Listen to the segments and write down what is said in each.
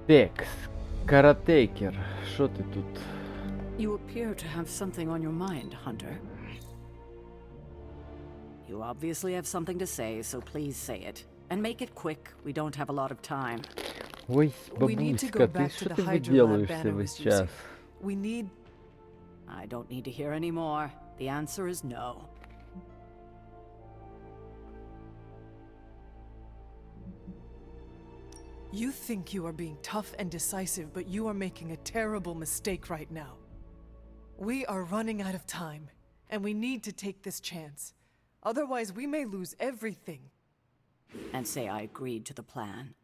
Текс. Каратекер. Що ти тут? You appear to have something on your mind, Hunter. You obviously have something to say, so please say it. And make it quick, we don't have a lot of time. Ой, We need to go бабуська, ти back to що the ти Hydra lab виділуєшся Banner весь was час? using. We need... I don't need to hear any more. The answer is no. You think you are being tough and decisive, but you are making a terrible mistake right now. We are running out of time, and we need to take this chance. Otherwise, we may lose everything. And say I agreed to the plan.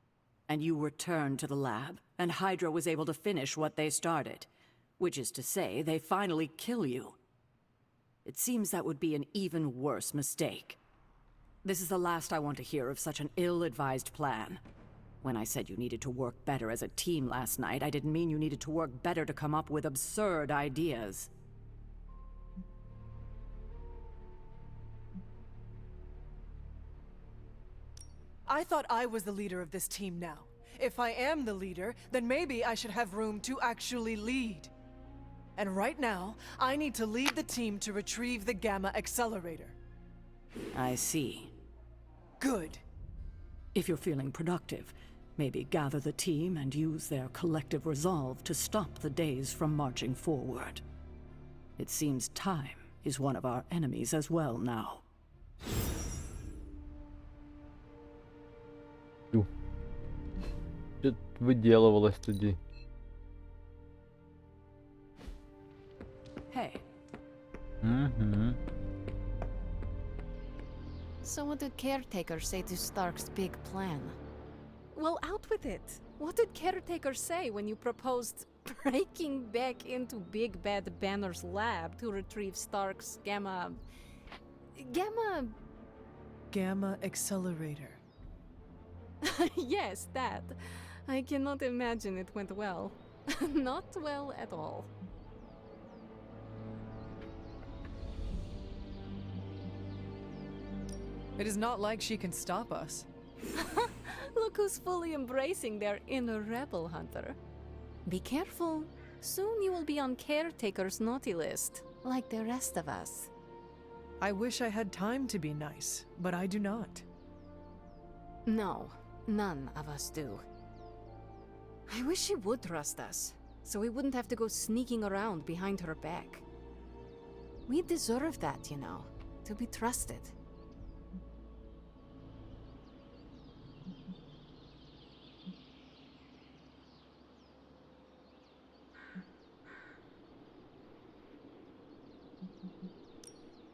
And you returned to the lab, and Hydra was able to finish what they started. Which is to say, they finally kill you. It seems that would be an even worse mistake. This is the last I want to hear of such an ill-advised plan. When I said you needed to work better as a team last night, I didn't mean you needed to work better to come up with absurd ideas. I thought I was the leader of this team now. If I am the leader, then maybe I should have room to actually lead. And right now, I need to lead the team to retrieve the Gamma Accelerator. I see. Good. If you're feeling productive, maybe gather the team and use their collective resolve to stop the days from marching forward. It seems time is one of our enemies as well now. Що виділувалось тоді? Hey, Угу. So what did Caretaker say to Stark's big plan? Well, out with it. What did Caretaker say when you proposed breaking back into Big Bad Banner's lab to retrieve Stark's Gamma... Gamma Accelerator. Yes, that. I cannot imagine it went well. Not well at all. It is not like she can stop us. Look who's fully embracing their inner rebel, Hunter. Be careful. Soon you will be on Caretaker's naughty list, like the rest of us. I wish I had time to be nice, but I do not. No, none of us do. I wish she would trust us, so we wouldn't have to go sneaking around behind her back. We deserve that, you know, to be trusted.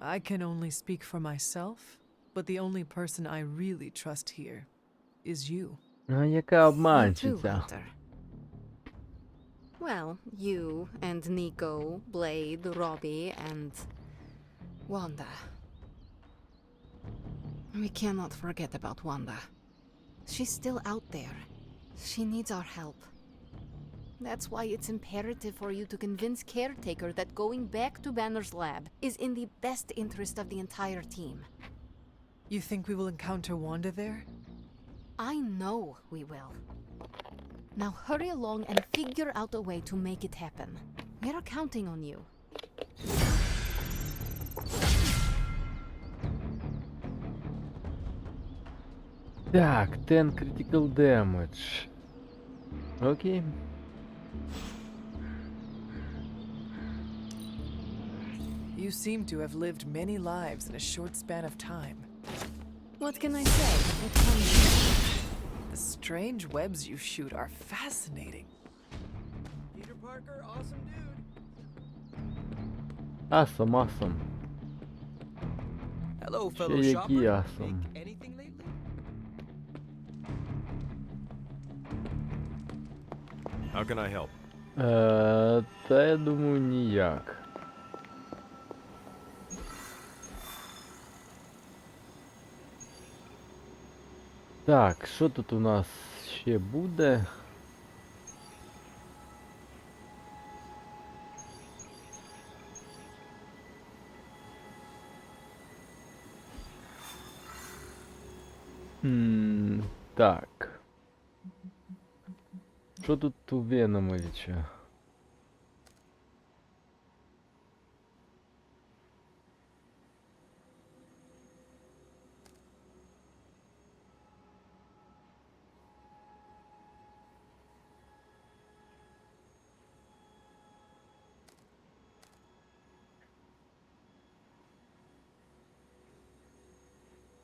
I can only speak for myself, but the only person I really trust here is you. А яка You too, обманщиця? Hunter. Well, you and Nico, Blade, Robbie, and Wanda. We cannot forget about Wanda. She's still out there. She needs our help. That's why it's imperative for you to convince Caretaker that going back to Banner's lab is in the best interest of the entire team. You think we will encounter Wanda there? I know we will. Now hurry along and figure out a way to make it happen. We're counting on you. Так, 10 critical damage. Окей. You seem to have lived many lives in a short span of time. What can I say? It comes. The strange webs you shoot are fascinating. Peter Parker, awesome dude. Awesome, awesome. Hello, Ще fellow які shopper. awesome. Make anything lately? How can I help? Та я думаю, ніяк. Так, що тут у нас ще буде? Так. Що тут у Веномовича?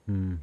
Мгм.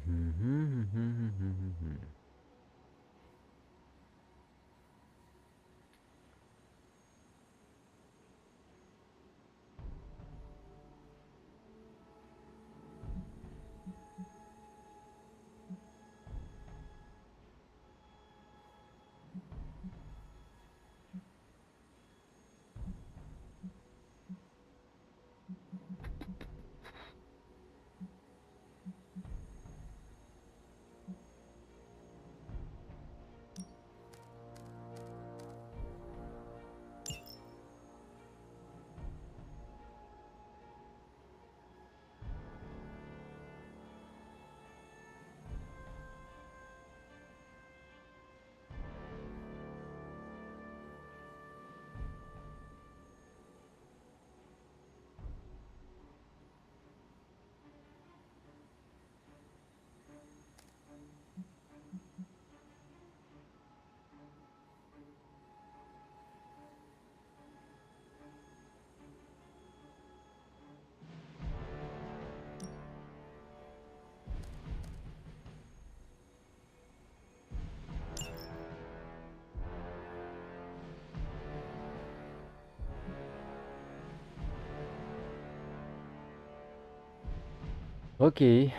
Окей.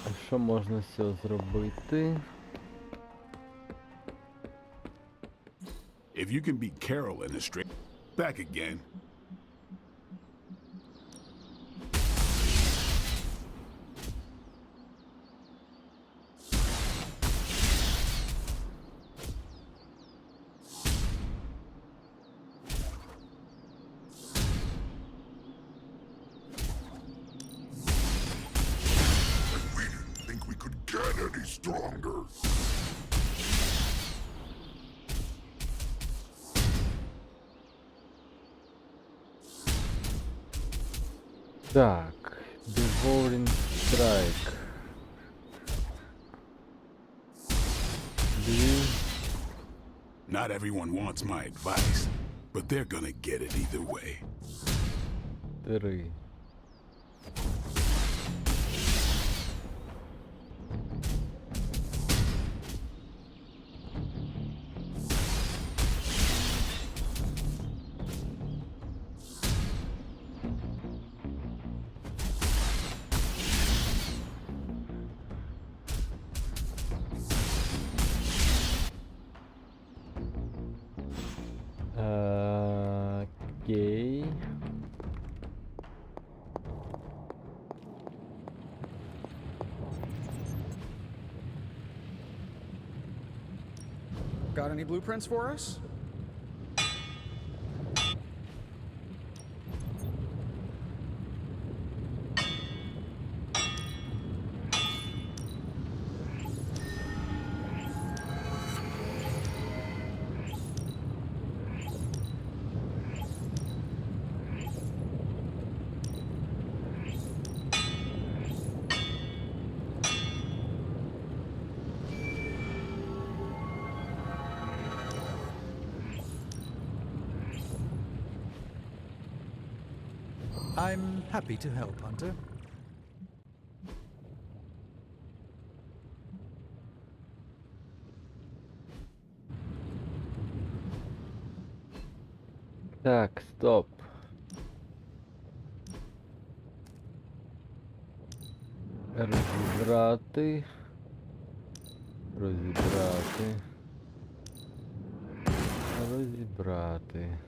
А що можна з цього зробити? If you can beat Carol in a straight back again. We didn't think we could get any stronger. Так, Devouring Strike. Дві. Not everyone wants my advice, but they're gonna get it either way. 3. Окей. Got any blueprints for us? I'm happy to help, Hunter. Так, стоп. Розібрати. Розібрати. Розібрати.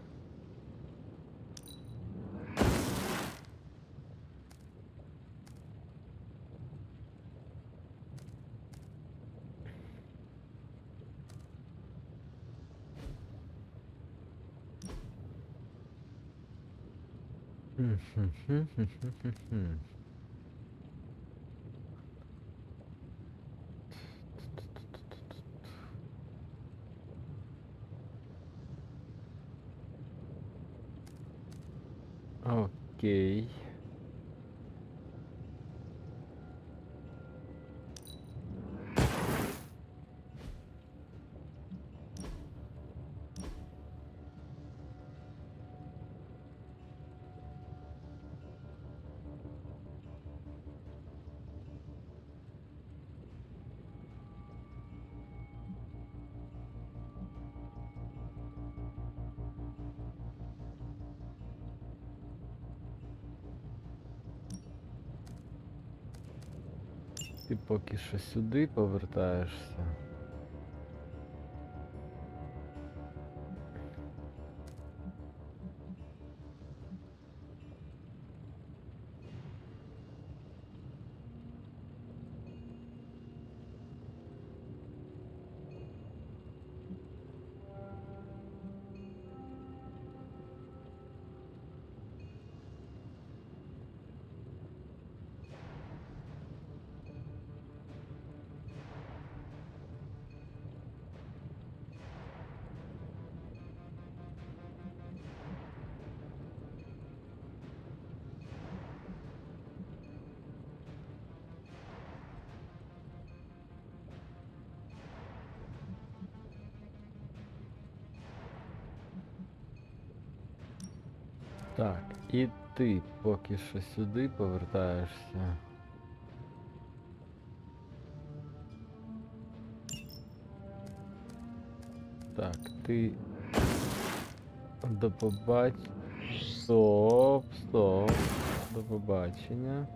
Мгм. Окей. Ти поки що сюди повертаєшся. Так, і ти поки що сюди повертаєшся. Так, ти до побачення. Стоп, стоп. До побачення.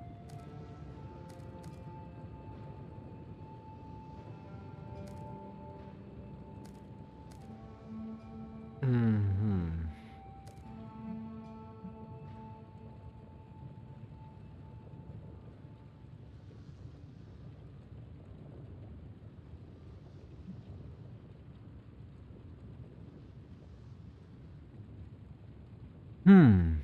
Мгм. Хм.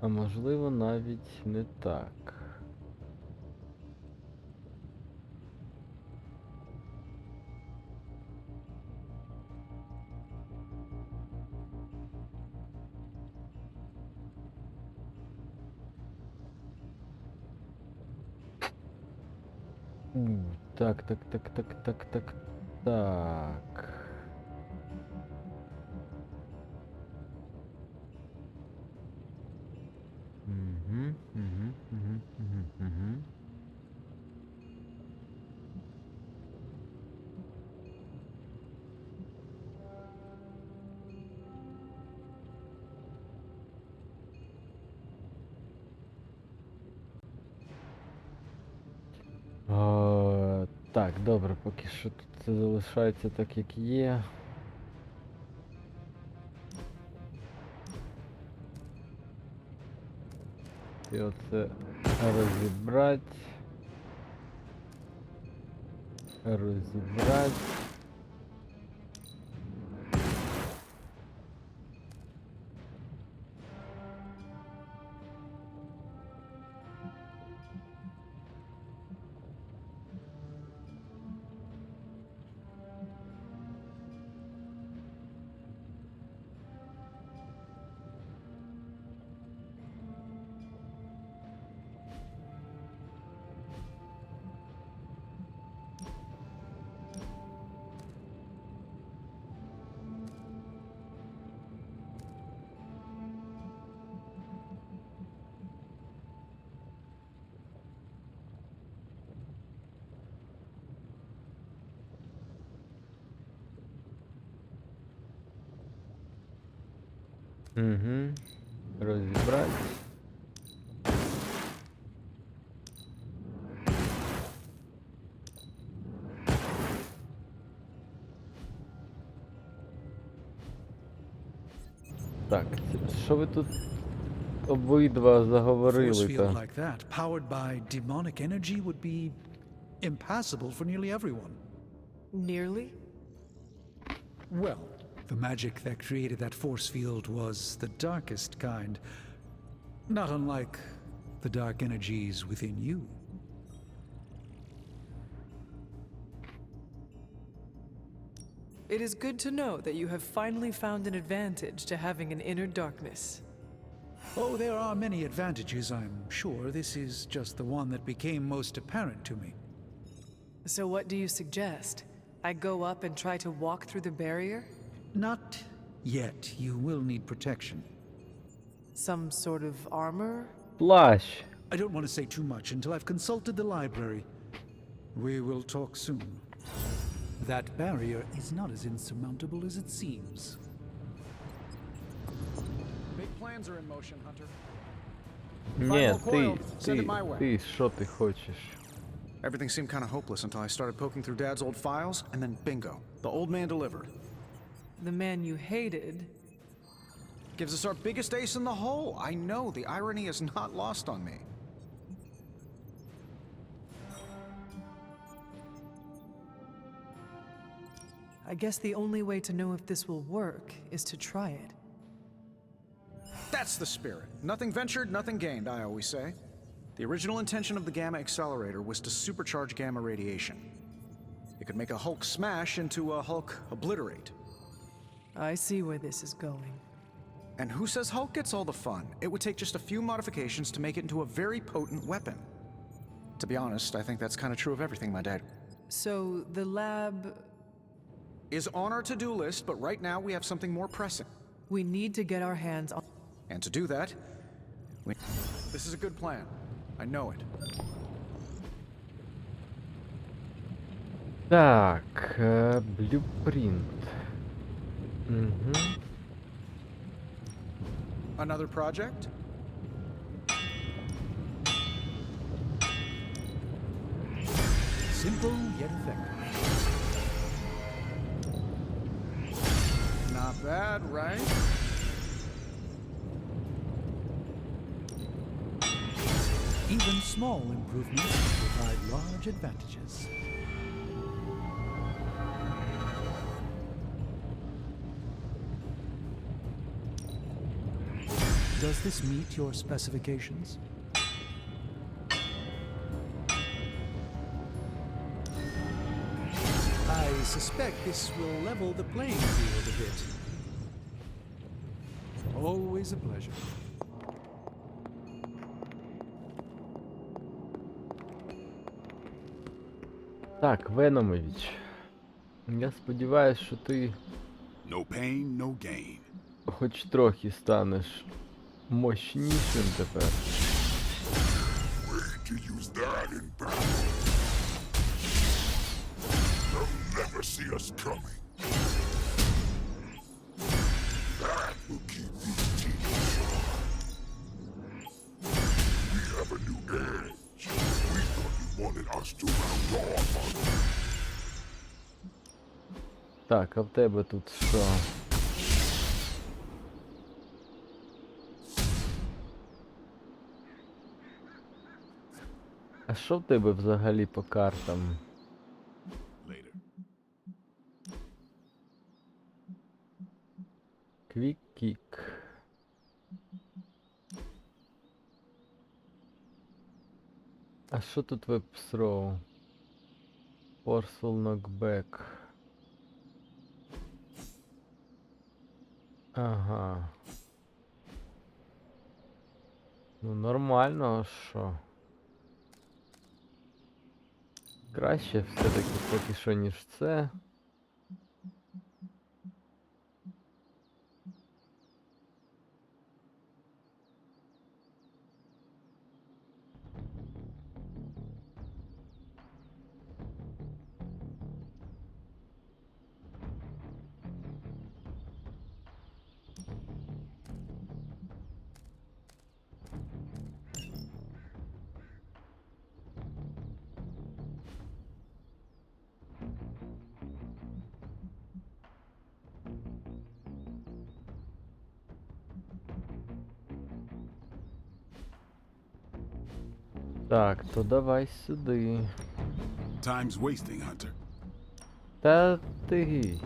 А можливо, навіть не так. Так, так, так, так, так, так, так. Мгм, мгм, мгм, мгм, мгм. Так, добре, поки що тут це залишається так, як є. І оце розібрати. Розібрати. Угу. Розібрати. Так, що ви тут обидва Force заговорили field то? like that, powered by demonic energy, would be impassable for nearly everyone. Nearly? Well, the magic that created that force field was the darkest kind. Not unlike the dark energies within you. It is good to know that you have finally found an advantage to having an inner darkness. Oh, there are many advantages, I'm sure. This is just the one that became most apparent to me. So what do you suggest? I go up and try to walk through the barrier? Not yet. You will need protection. Some sort of armor? Плащ! I don't want to say too much until I've consulted the library. We will talk soon. That barrier is not as insurmountable as it seems. Big plans are in motion, Hunter. Ні, coil. Send it my way. ти, що ти хочеш? Everything seemed kind of hopeless until I started poking through Dad's old files, and then bingo. The old man delivered. The man you hated? Gives us our biggest ace in the hole. I know, the irony is not lost on me. I guess the only way to know if this will work is to try it. That's the spirit. Nothing ventured, nothing gained, I always say. The original intention of the Gamma Accelerator was to supercharge gamma radiation. It could make a Hulk smash into a Hulk obliterate. I see where this is going. And who says Hulk gets all the fun? It would take just a few modifications to make it into a very potent weapon. To be honest, I think that's kind of true of everything, my dad. So, the lab... Is on our to-do list, but right now we have something more pressing. We need to get our hands on... And to do that, this is a good plan. I know it. Так, блюпринт. Угу. Another project? Simple yet effective. Not bad, right? Even small improvements provide large advantages. Does this meet your specifications? I suspect this will level the playing field a bit. Always a pleasure. Так, Веномович. Я сподіваюся, що ти No pain, no gain. хоч трохи станеш мощнішим тепер. Wait to use that in battle. They'll never see us coming. That will keep these teams sharp. We have a new edge. We thought you wanted us to round off on them. Так, а в тебе тут що? А що в тебе взагалі по картам? Later. Квік-кік. А що тут веб-сроу? Forceful knockback. Ага. Ну нормально, а що? Краще все-таки поки що, ніж це. Так, то давай сюди. Time's wasting, Hunter. Та ти.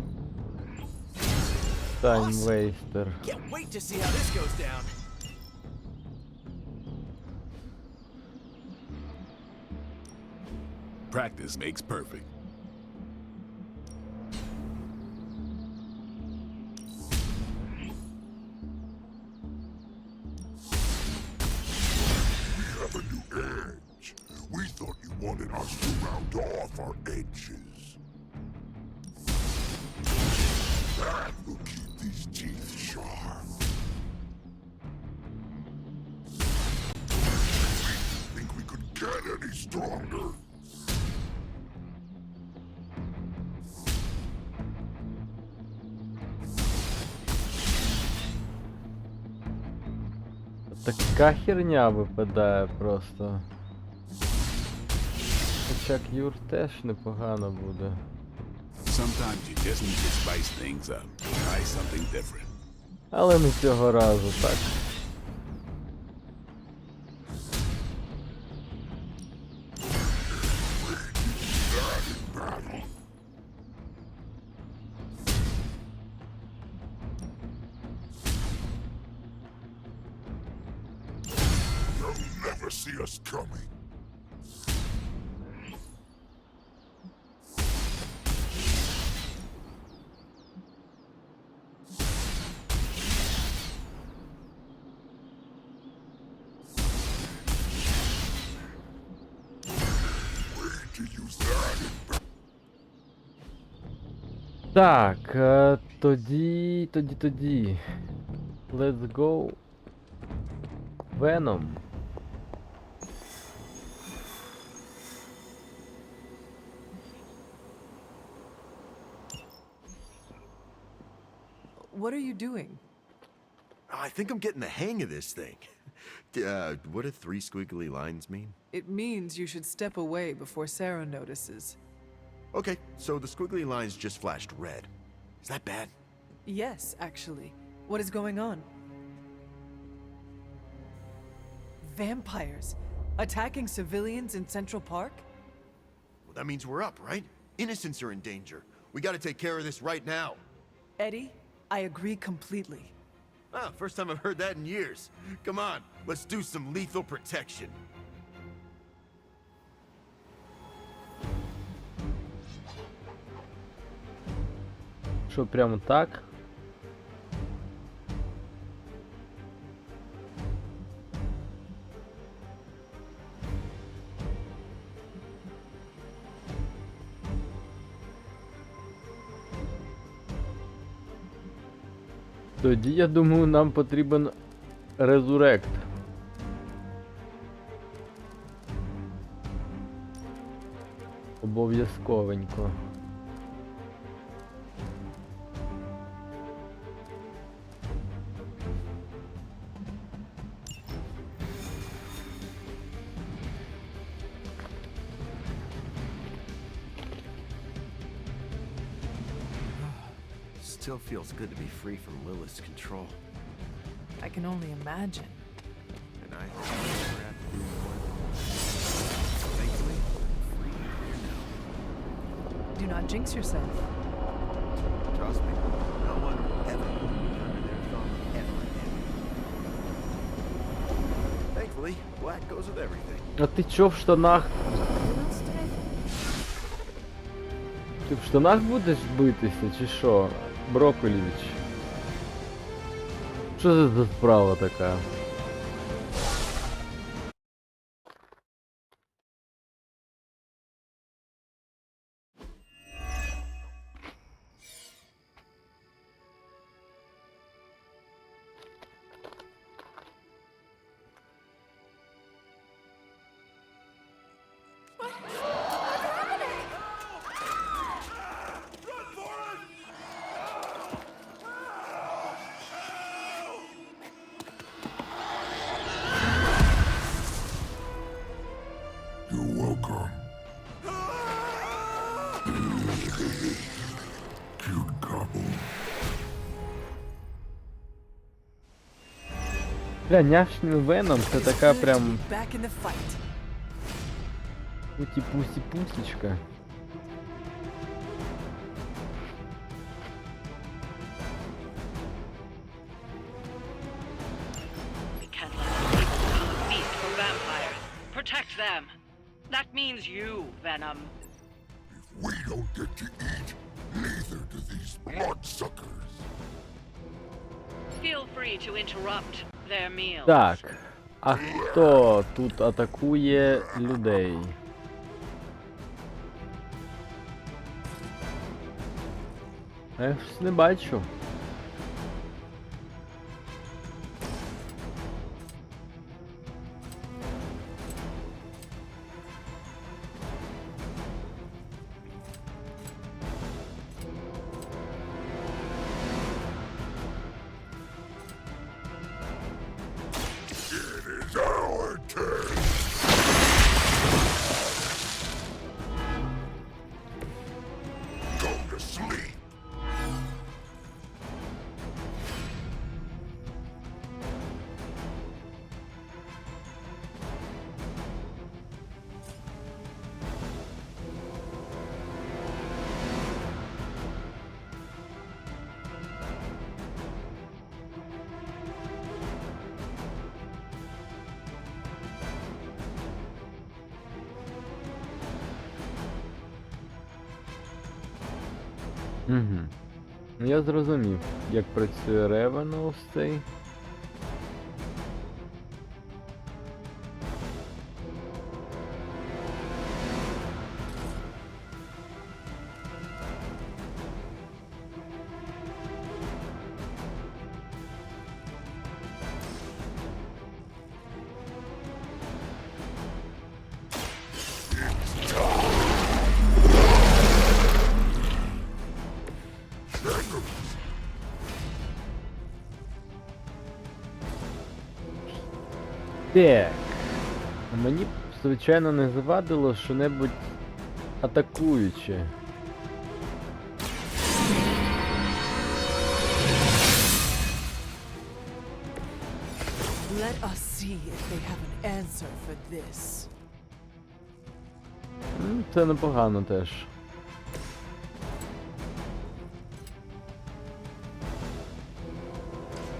Таймвейстер. Can't wait to see how this goes down. Practice makes perfect. We have a new edge. We thought you wanted us to round off our edges. That will keep these teeth sharp. We think we could get any stronger. Така херня випадає просто. Хоча К'юр теж непогано буде. Sometimes you just need to spice things up. Try something different. Але не цього разу, так. They'll never see us coming. Wait to use that in Так, тоді. Let's go. Веном. What are you doing? I think I'm getting the hang of this thing. What do 3 squiggly lines mean? It means you should step away before Sarah notices. Okay, so the squiggly lines just flashed red. Is that bad? Yes, actually. What is going on? Vampires attacking civilians in Central Park? Well, that means we're up, right? Innocents are in danger. We gotta take care of this right now. Eddie, I agree completely. Ah, first time I've heard that in years. Come on, let's do some lethal protection. Що, прямо так? Тоді, я думаю, нам потрібен резурект. Обов'язковенько. Still feels good to be free from Lilith's control. I can only imagine. And I think I'll never have to do more than... Thankfully, I'm free here now. Do not jinx yourself. Trust me, no one will ever put me under their thumb ever again. Thankfully, black goes with everything. А ти чо в штанах? Ти в штанах будеш битися, чи що? Брокколівич. Що це за справа така? You're welcome. Cute couple. Бля, нявшний Веном це така прям Back in the fight. Путі-пусі-пусічка. We can't let the people become a feast for vampires. Protect them. That means you, Venom. If we don't get to eat, neither do these bloodsuckers. Feel free to interrupt their meal. Так, а хто тут атакує людей? Я щось не бачу. It is our turn. Go to sleep. Угу. Ну я зрозумів, як працює Ревенус цей. Так. А мені б, звичайно, не завадило що-небудь атакуюче. Let us see if they have an answer for this. Це непогано теж.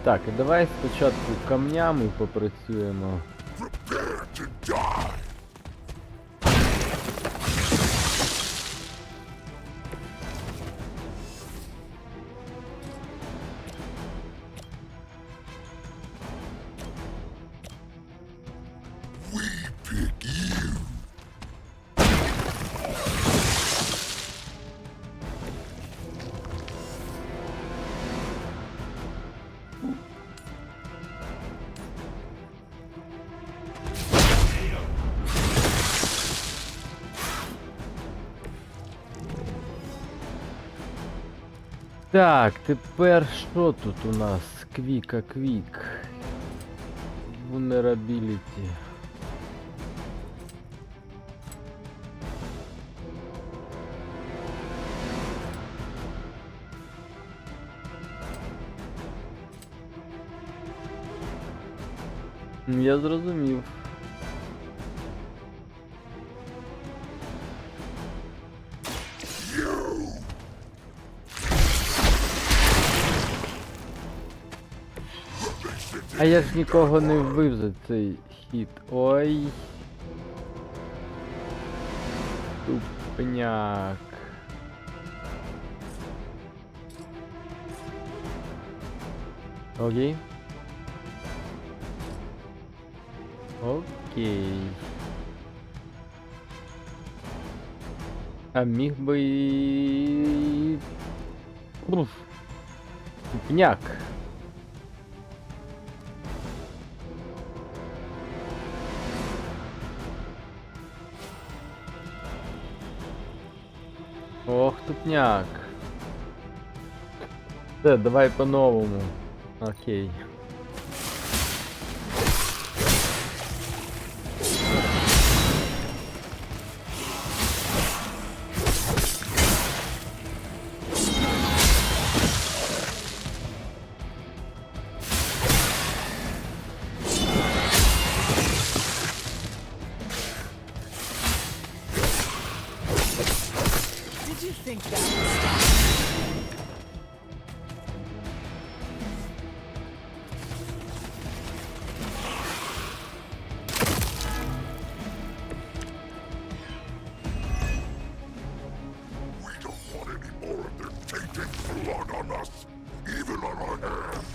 Так, і давай спочатку камнями попрацюємо. Prepare to die. We pick you. Так, тепер що тут у нас? Квік. Vulnerability. Я зрозумів. А я ж нікого не вбив за цей хід. Ой. Тупняк. Окей. Окей. А міг би і... Уф. Тупняк. Ох, тупняк. Все, давай по-новому. Окей. Did you think that would stop? We don't want any more of their tainted blood on us, even on our hands.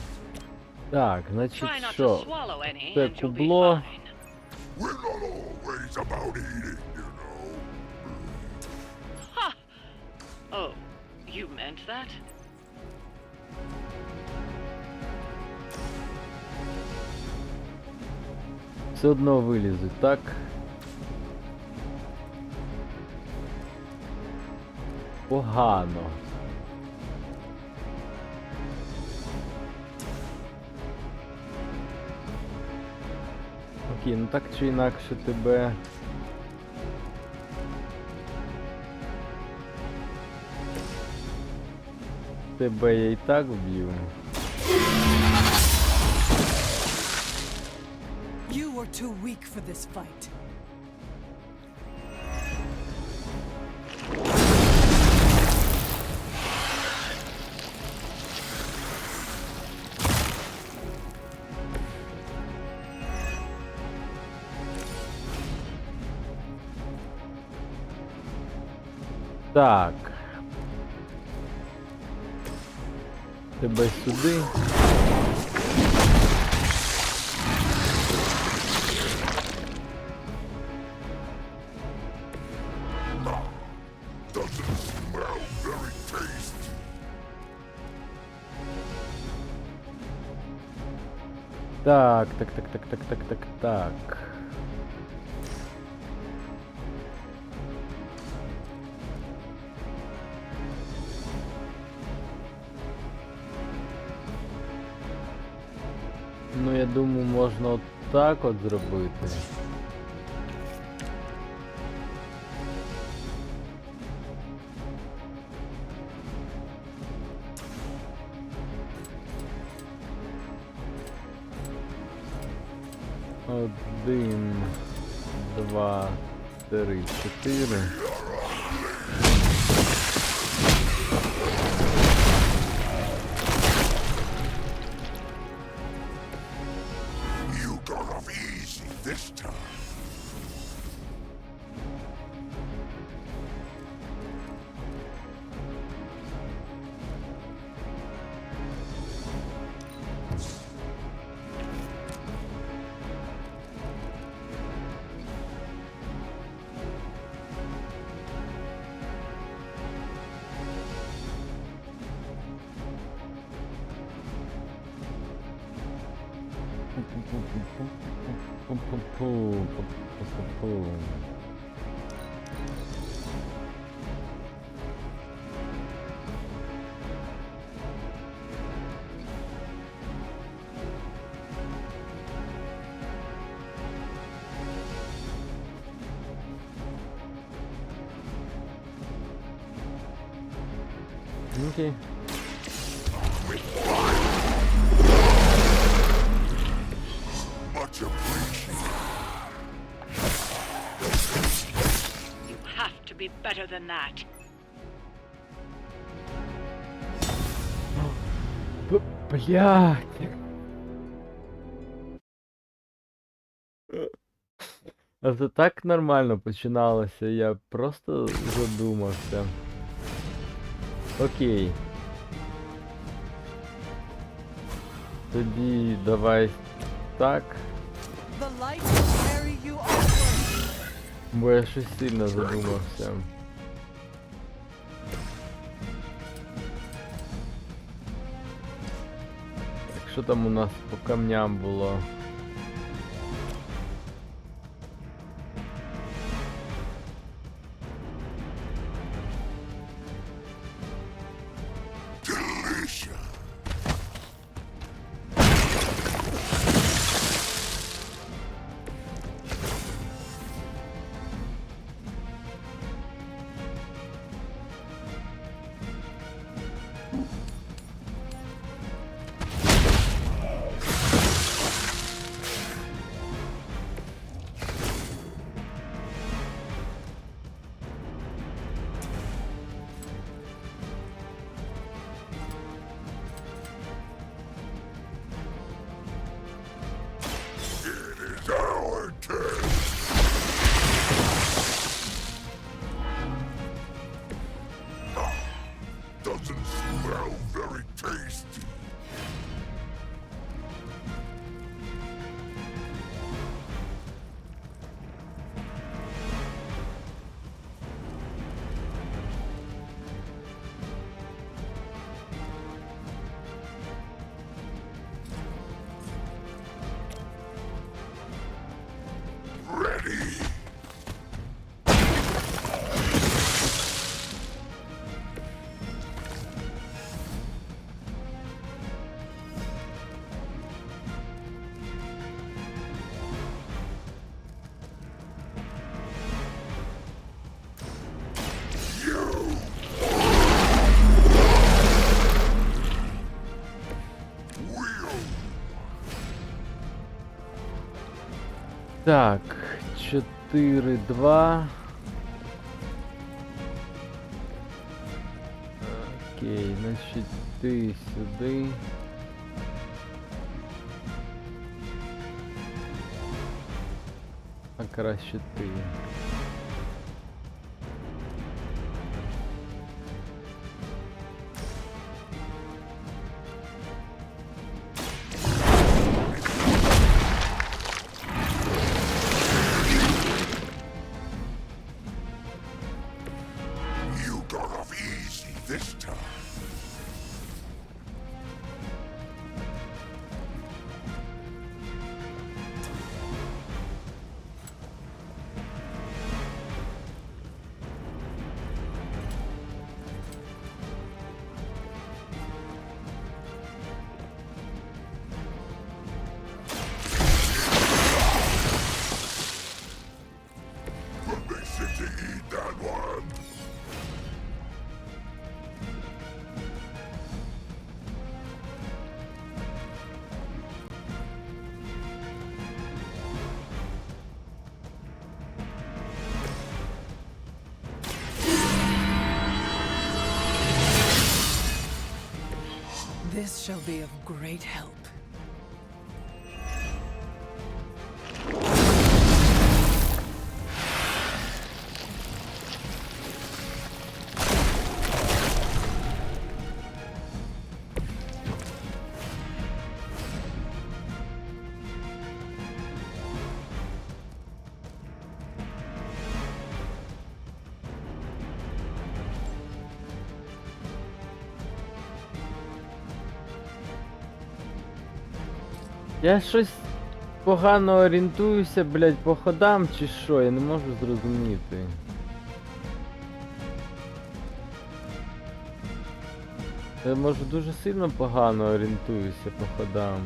Так, значить, Try not to що? swallow any, Це and you'll be кубло. fine. We're not always about eating, you know. Ha! Oh, you meant that? Все одно вилізуть, так? Погано. Окей, ну так чи інакше тебе... Тебе я і так вб'ю. You are too weak for this fight. Так. Тебе сюди. Doesn't smell very tasty. Так. Ну, я думаю, можна от так от зробити. Один, два, три, чотири. You got off easy this time. Окей. Much appreciated. You have to be better than that. Блядь. А це так нормально починалося, я просто задумався. Окей. Тоді давай так. The light will carry you onward. Бо я щось сильно задумався. Так, що там у нас по камням було? Delicious. Так, 4-2. Окей, значить ти сюди. А краще ти. You got off easy this time. Permission to eat that one. This shall be of great help. Я щось погано орієнтуюся, блядь, по ходам чи що, я не можу зрозуміти. Я може дуже сильно погано орієнтуюся по ходам.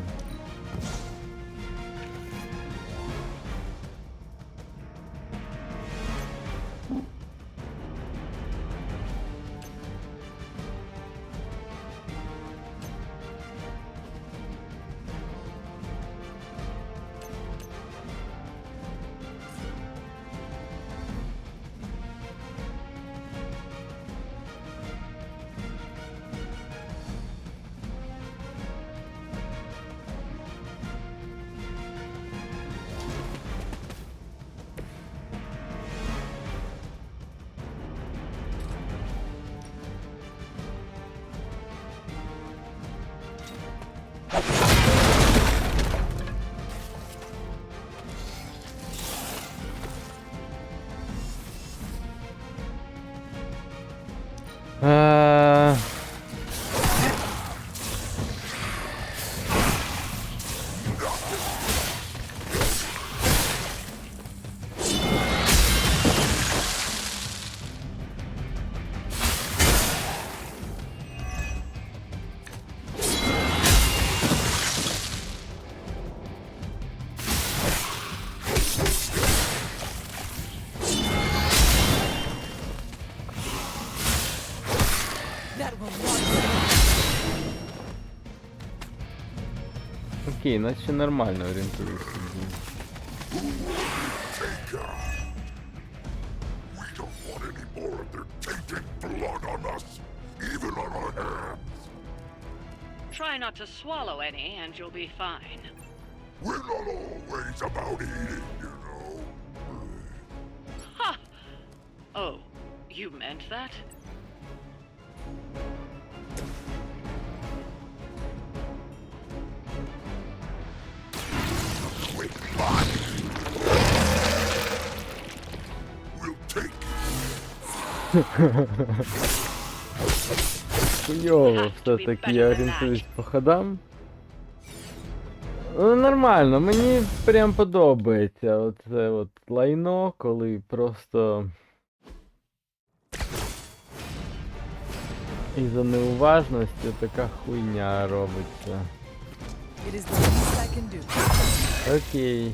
Окей, наче нормально орієнтуюся. We don't want any more of their tainted blood on us, even on our hands. Try not to swallow any, and you'll be fine. We're not always about eating, you know. Ha! Oh, you meant that? With blood. We'll take Хуйово все-таки я орієнтуюсь по ходам. Ну, нормально, мені прям подобається оце от лайно, коли просто із-за неуважності така хуйня робиться. It is the least I can do. Окей.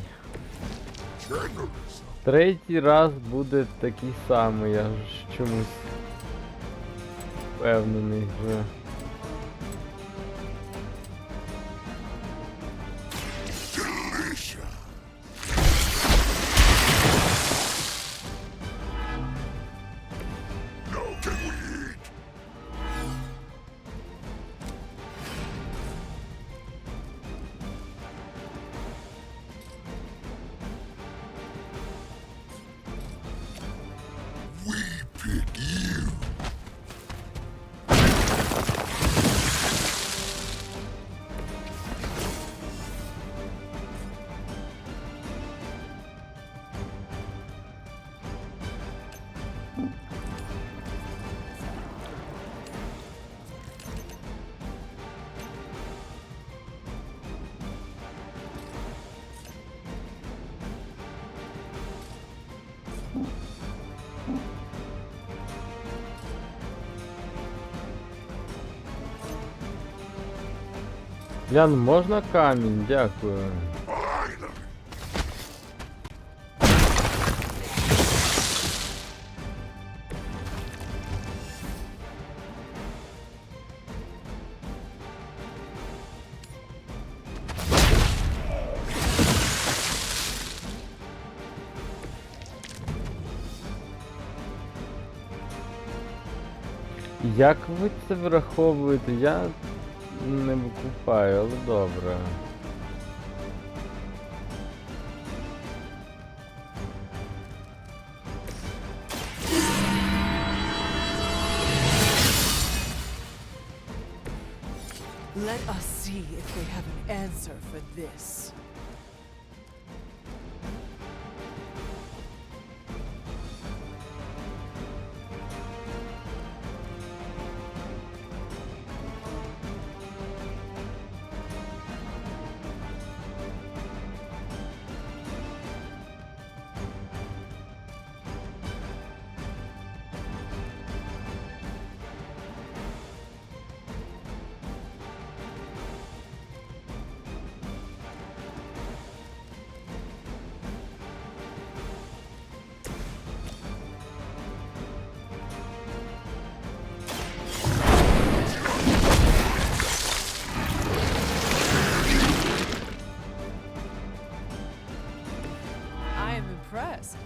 Третій раз буде такий самий, я ж чомусь впевнений вже. Ян, можна камінь? Дякую. Як ви це враховуєте? Я не викупаю, але добре. Let us see if they have an answer for this. I am impressed.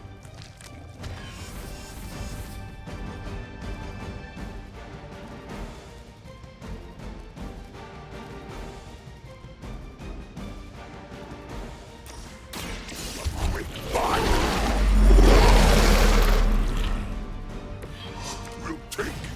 We'll take it.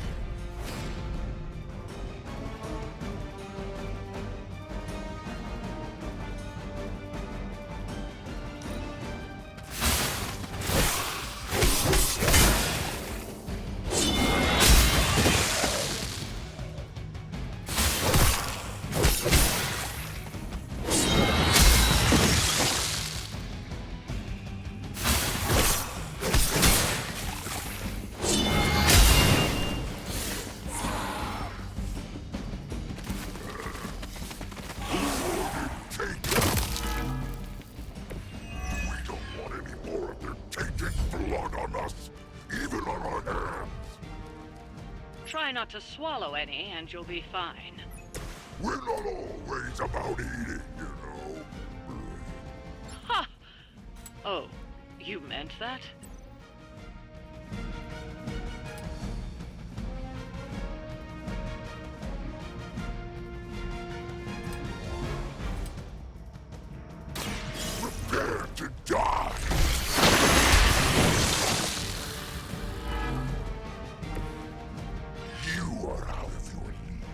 We don't want any more of their tainted blood on us, even on our hands. Try not to swallow any, and you'll be fine. We're not always about eating, you know. Ha! Oh, you meant that? Prepare to die. You are out of your league.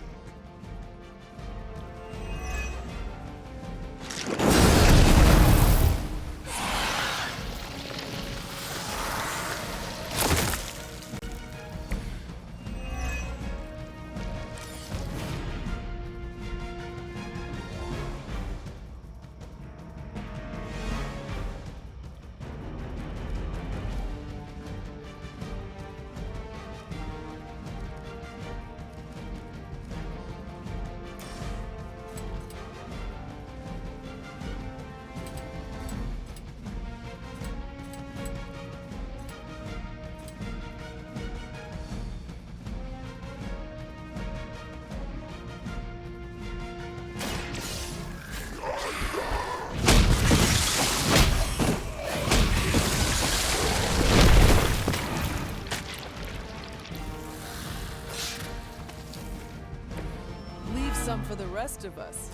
Leave some for the rest of us.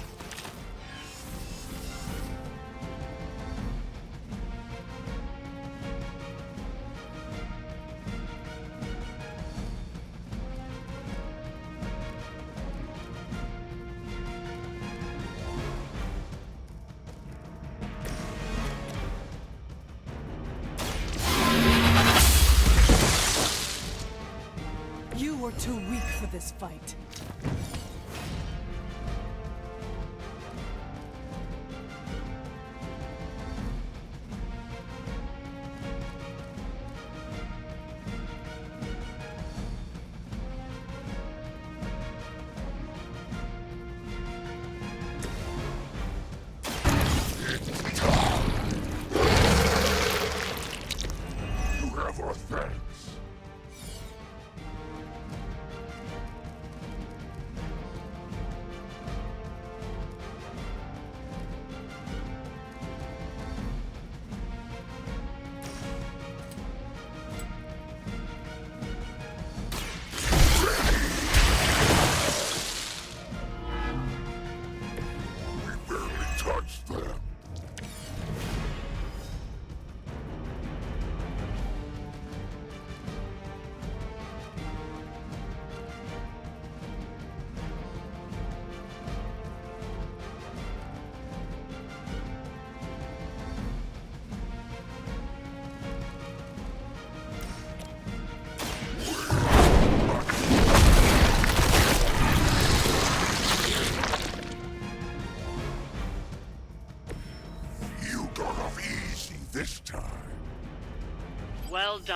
You were too weak for this fight.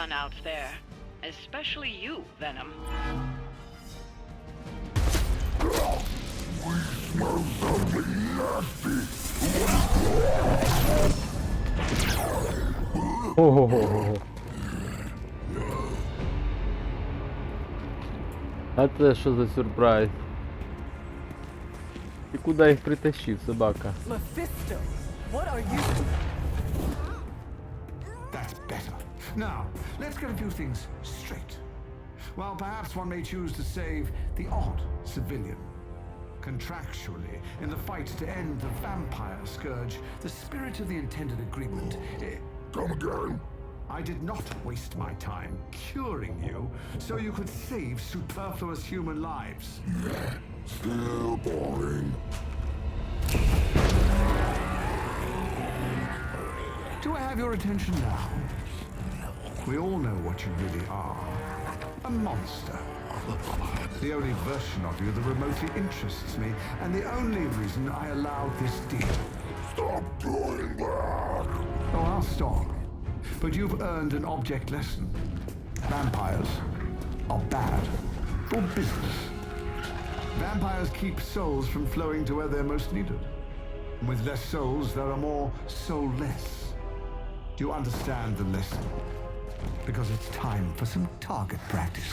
fun out there. Especially you, Venom. Ого-го-го. А це що за сюрприз? І куди їх притащив, собака? Mephisto, what are you? That's better. Now, let's get a few things straight. While perhaps one may choose to save the odd civilian, contractually, in the fight to end the vampire scourge, the spirit of the intended agreement... Come again? I did not waste my time curing you so you could save superfluous human lives. Still boring. Do I have your attention now? We all know what you really are. A monster. The only version of you that remotely interests me, and the only reason I allowed this deal. Stop doing that! Oh, I'll stop. But you've earned an object lesson. Vampires are bad for business. Vampires keep souls from flowing to where they're most needed. And with less souls, there are more soulless. Do you understand the lesson? Because it's time for some target practice.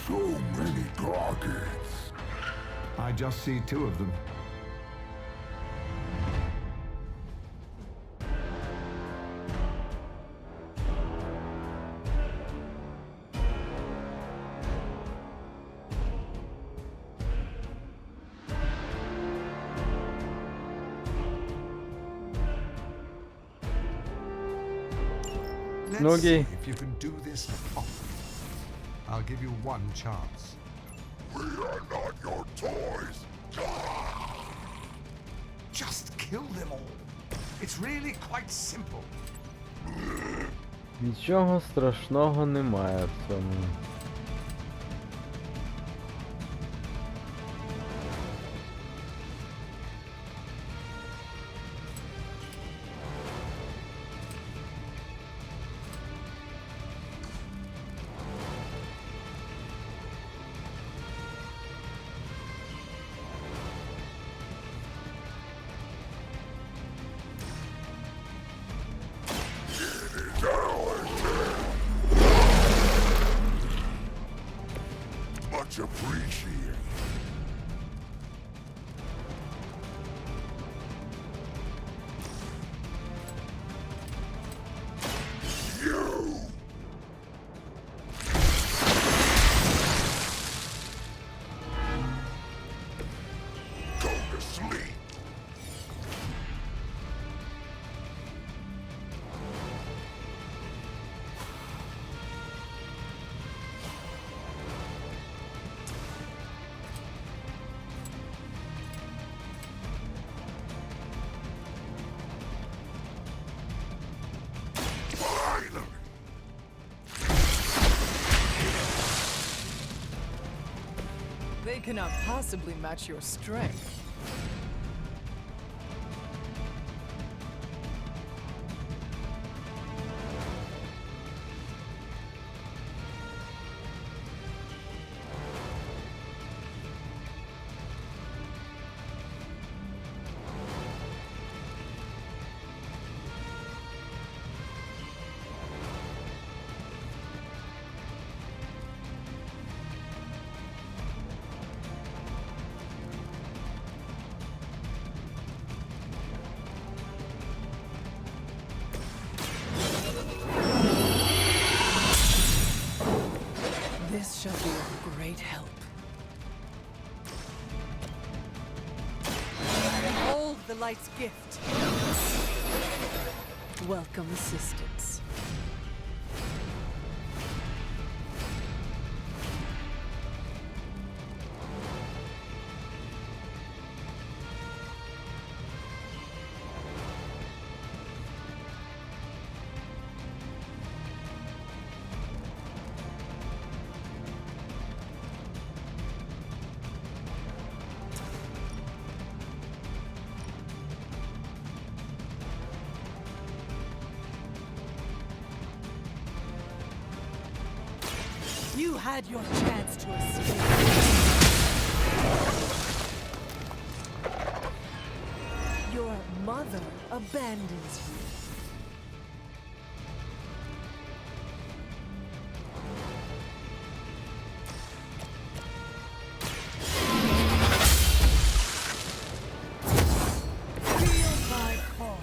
So many targets. I just see 2 of them. No Let's see gay. if you can do this properly. I'll give you one chance. We are not your toys. Just kill them all. It's really quite simple. Нічого страшного немає в цьому. Much appreciated. You! Go to sleep. Finally! They cannot possibly match your strength. This shall be of great help. Behold the light's gift. Welcome assistance. You had your chance to escape. Your mother abandons you. Feel my call.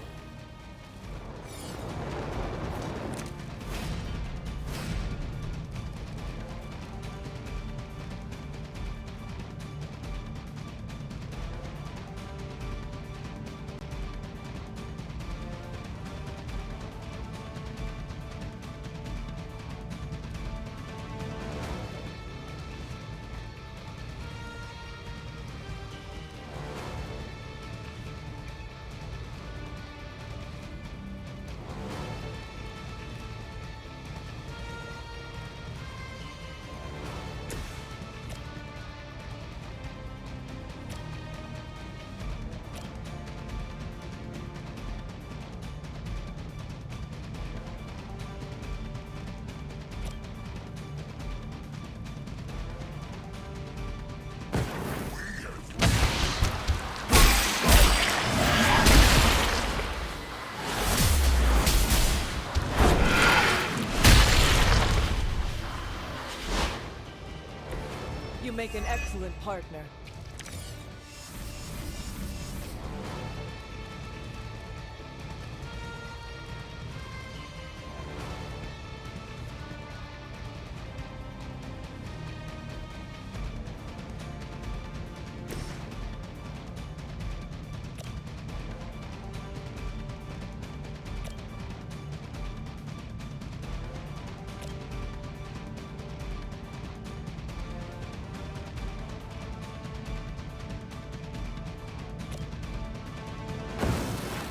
You make an excellent partner.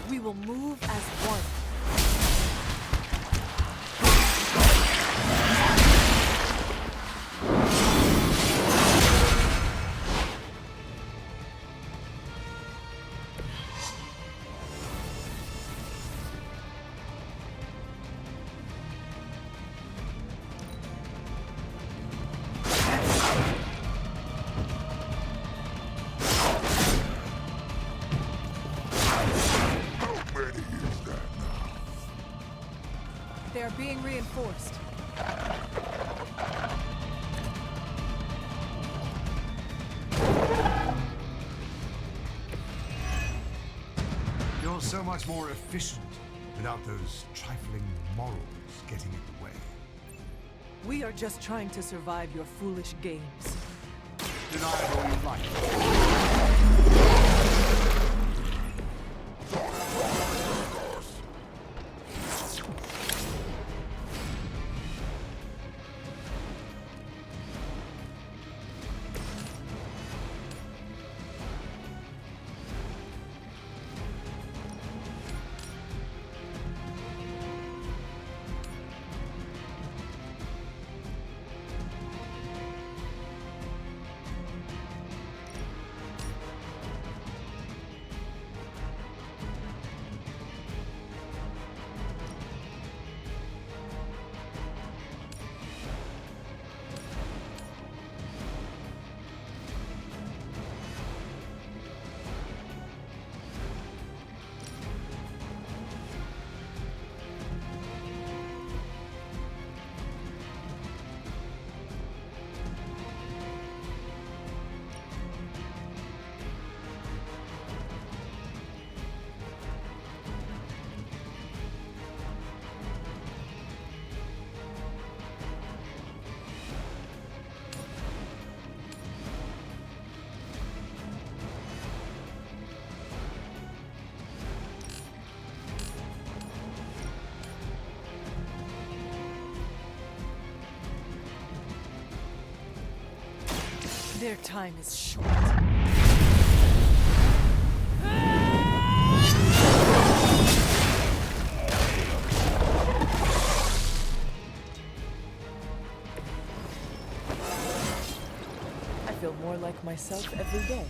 We will move as one. They are being reinforced. You're so much more efficient without those trifling morals getting in the way. We are just trying to survive your foolish games. Deny all you like. Their time is short. I feel more like myself every day.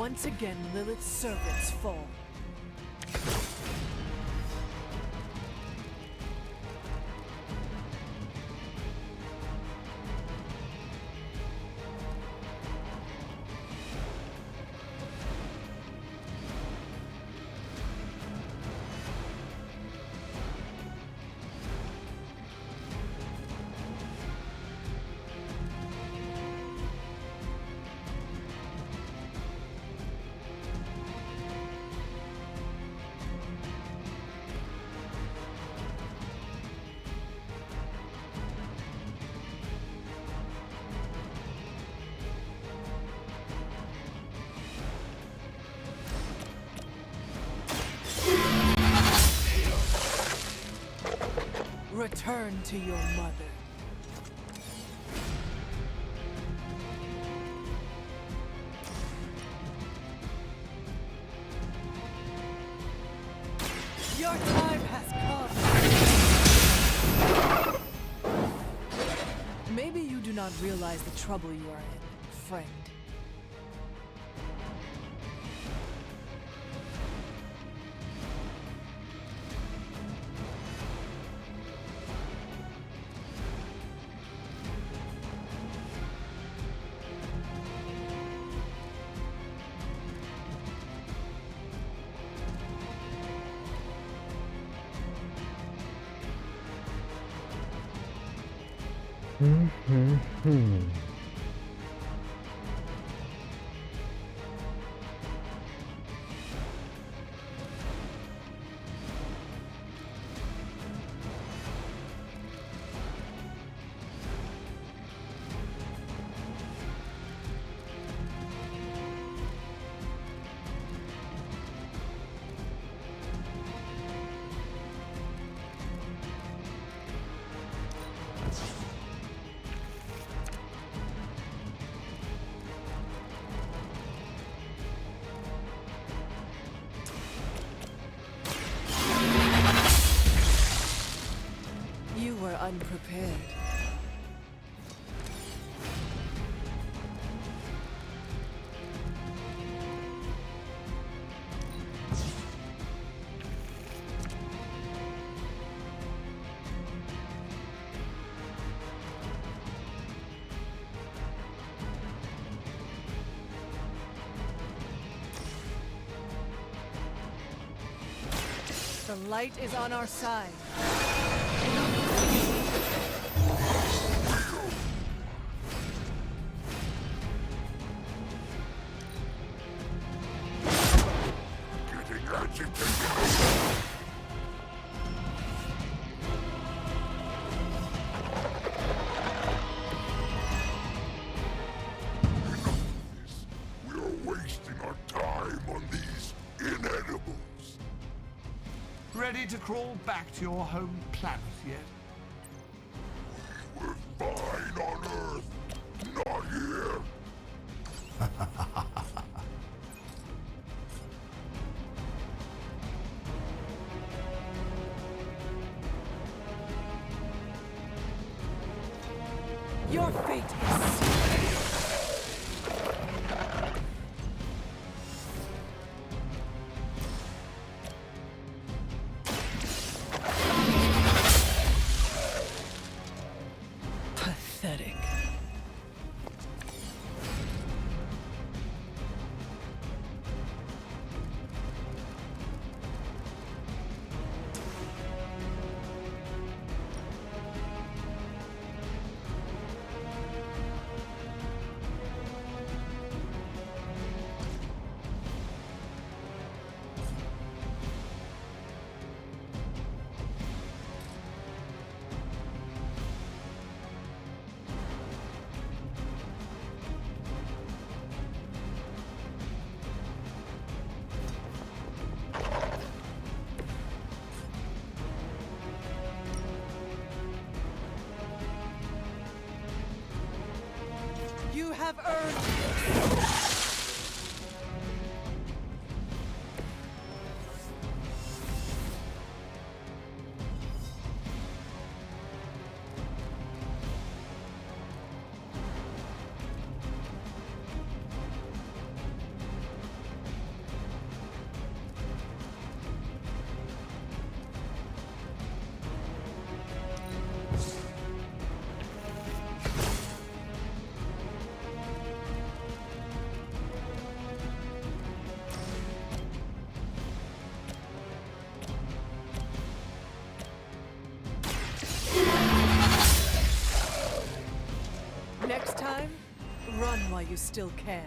once again Lilith's servants fall. Return to your mother. Your time has come. Maybe you do not realize the trouble you are in, friend. You were unprepared. The light is on our side. Getting agitated. We are wasting our time on these inedibles. Ready to crawl back to your home planet yet? We're fine on Earth, not here. Your fate is sealed. Pathetic. You have earned. Run while you still can.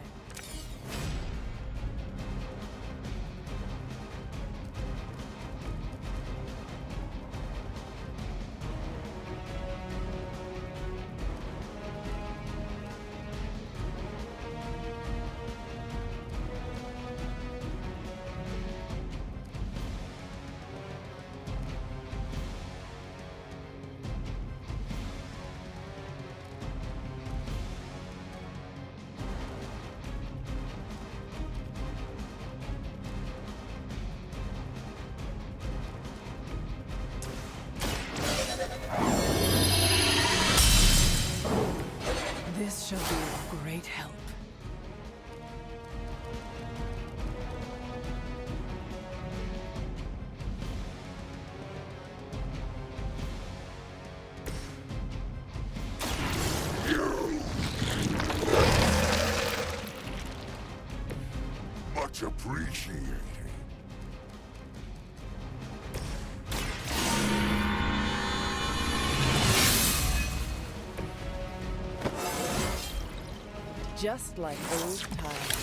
This shall be of great help. Much appreciated. Just like old times.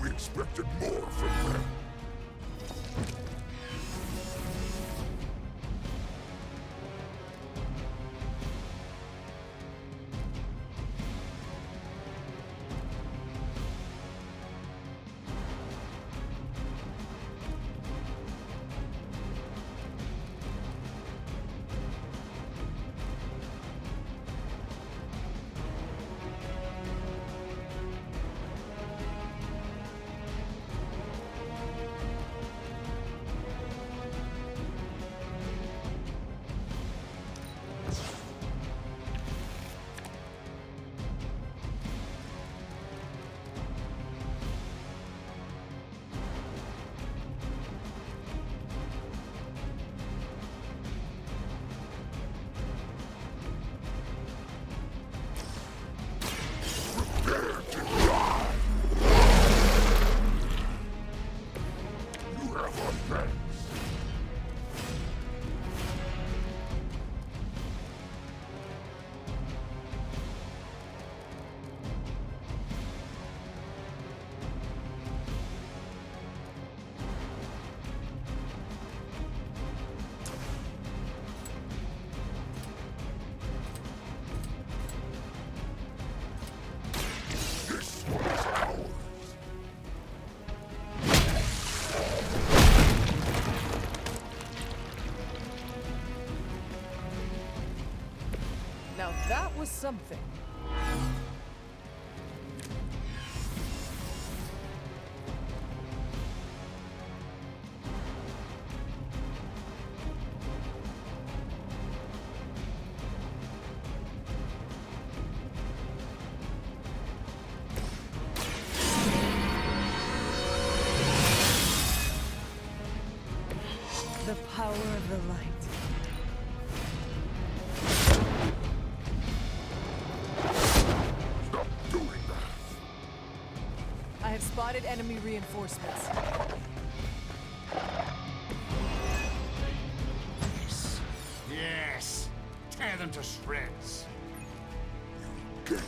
We expected more from them. Now that was something. The power of the light. Stop doing that. I have spotted enemy reinforcements. Yes. Tear them to shreds. Get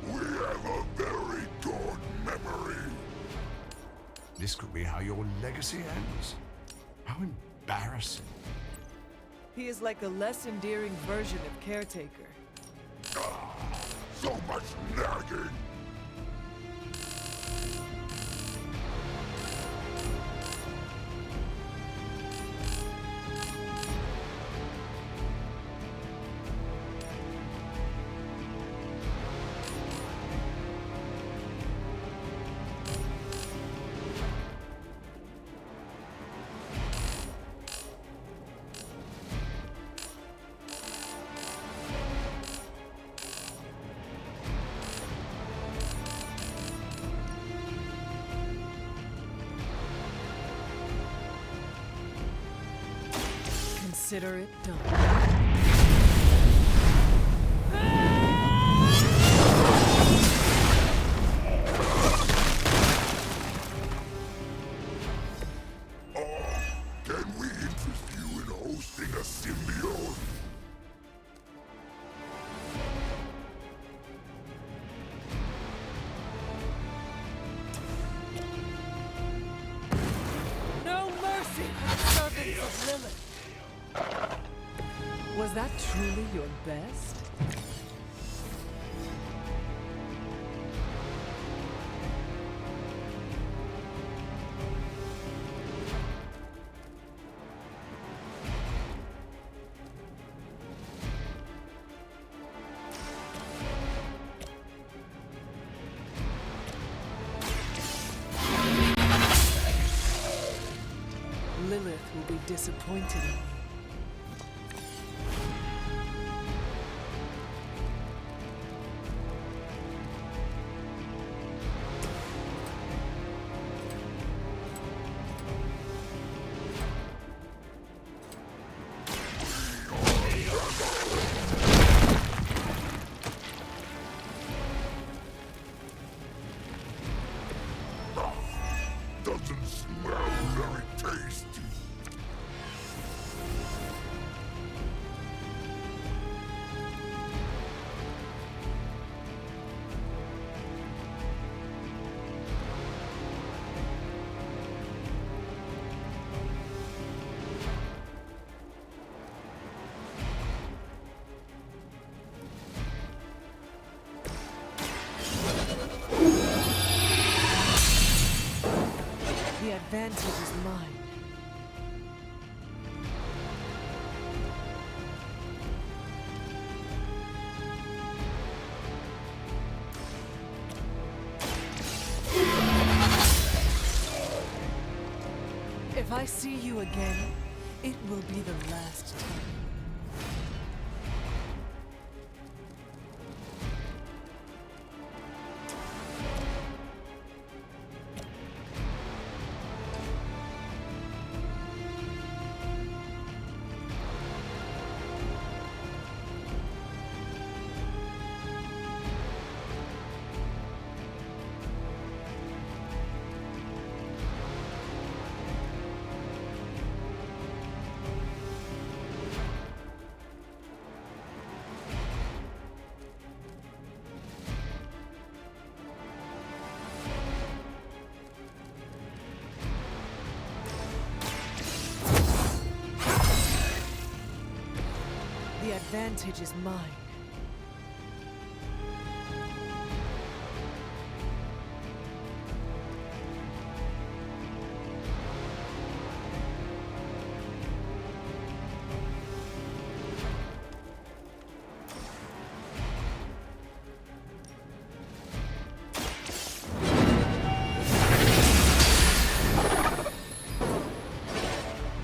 We have a very good memory. This could be how your legacy ends. How embarrassing. He is like a less endearing version of Caretaker. consider it done. Can we interest you in hosting a symbiote? No mercy for the servants of Lilith. Was that truly your best? Lilith will be disappointed in you. Doesn't smell very tasty. The advantage is mine. If I see you again, it will be the last time. The advantage is mine.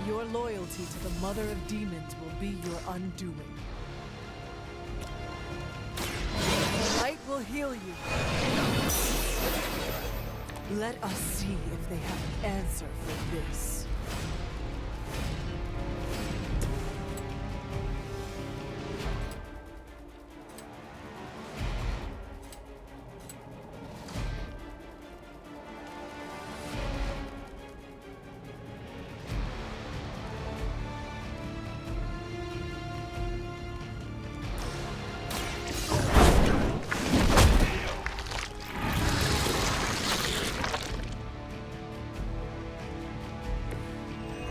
Your loyalty to the Mother of Demons will be your undoing. The light will heal you. Let us see if they have an answer for this.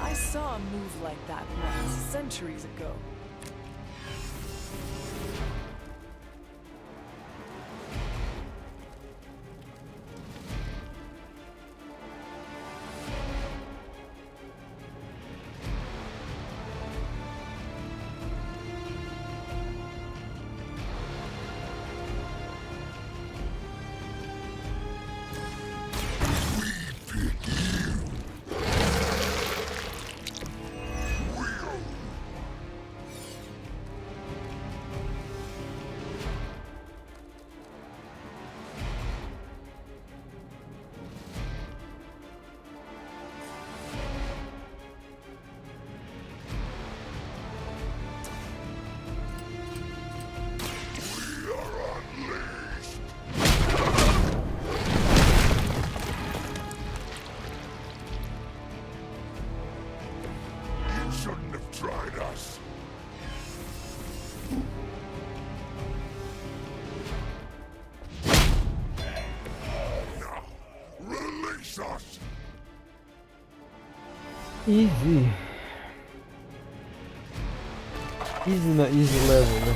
I saw a move like that once, centuries ago. face us! Ізі. Ізі на ізі левелі.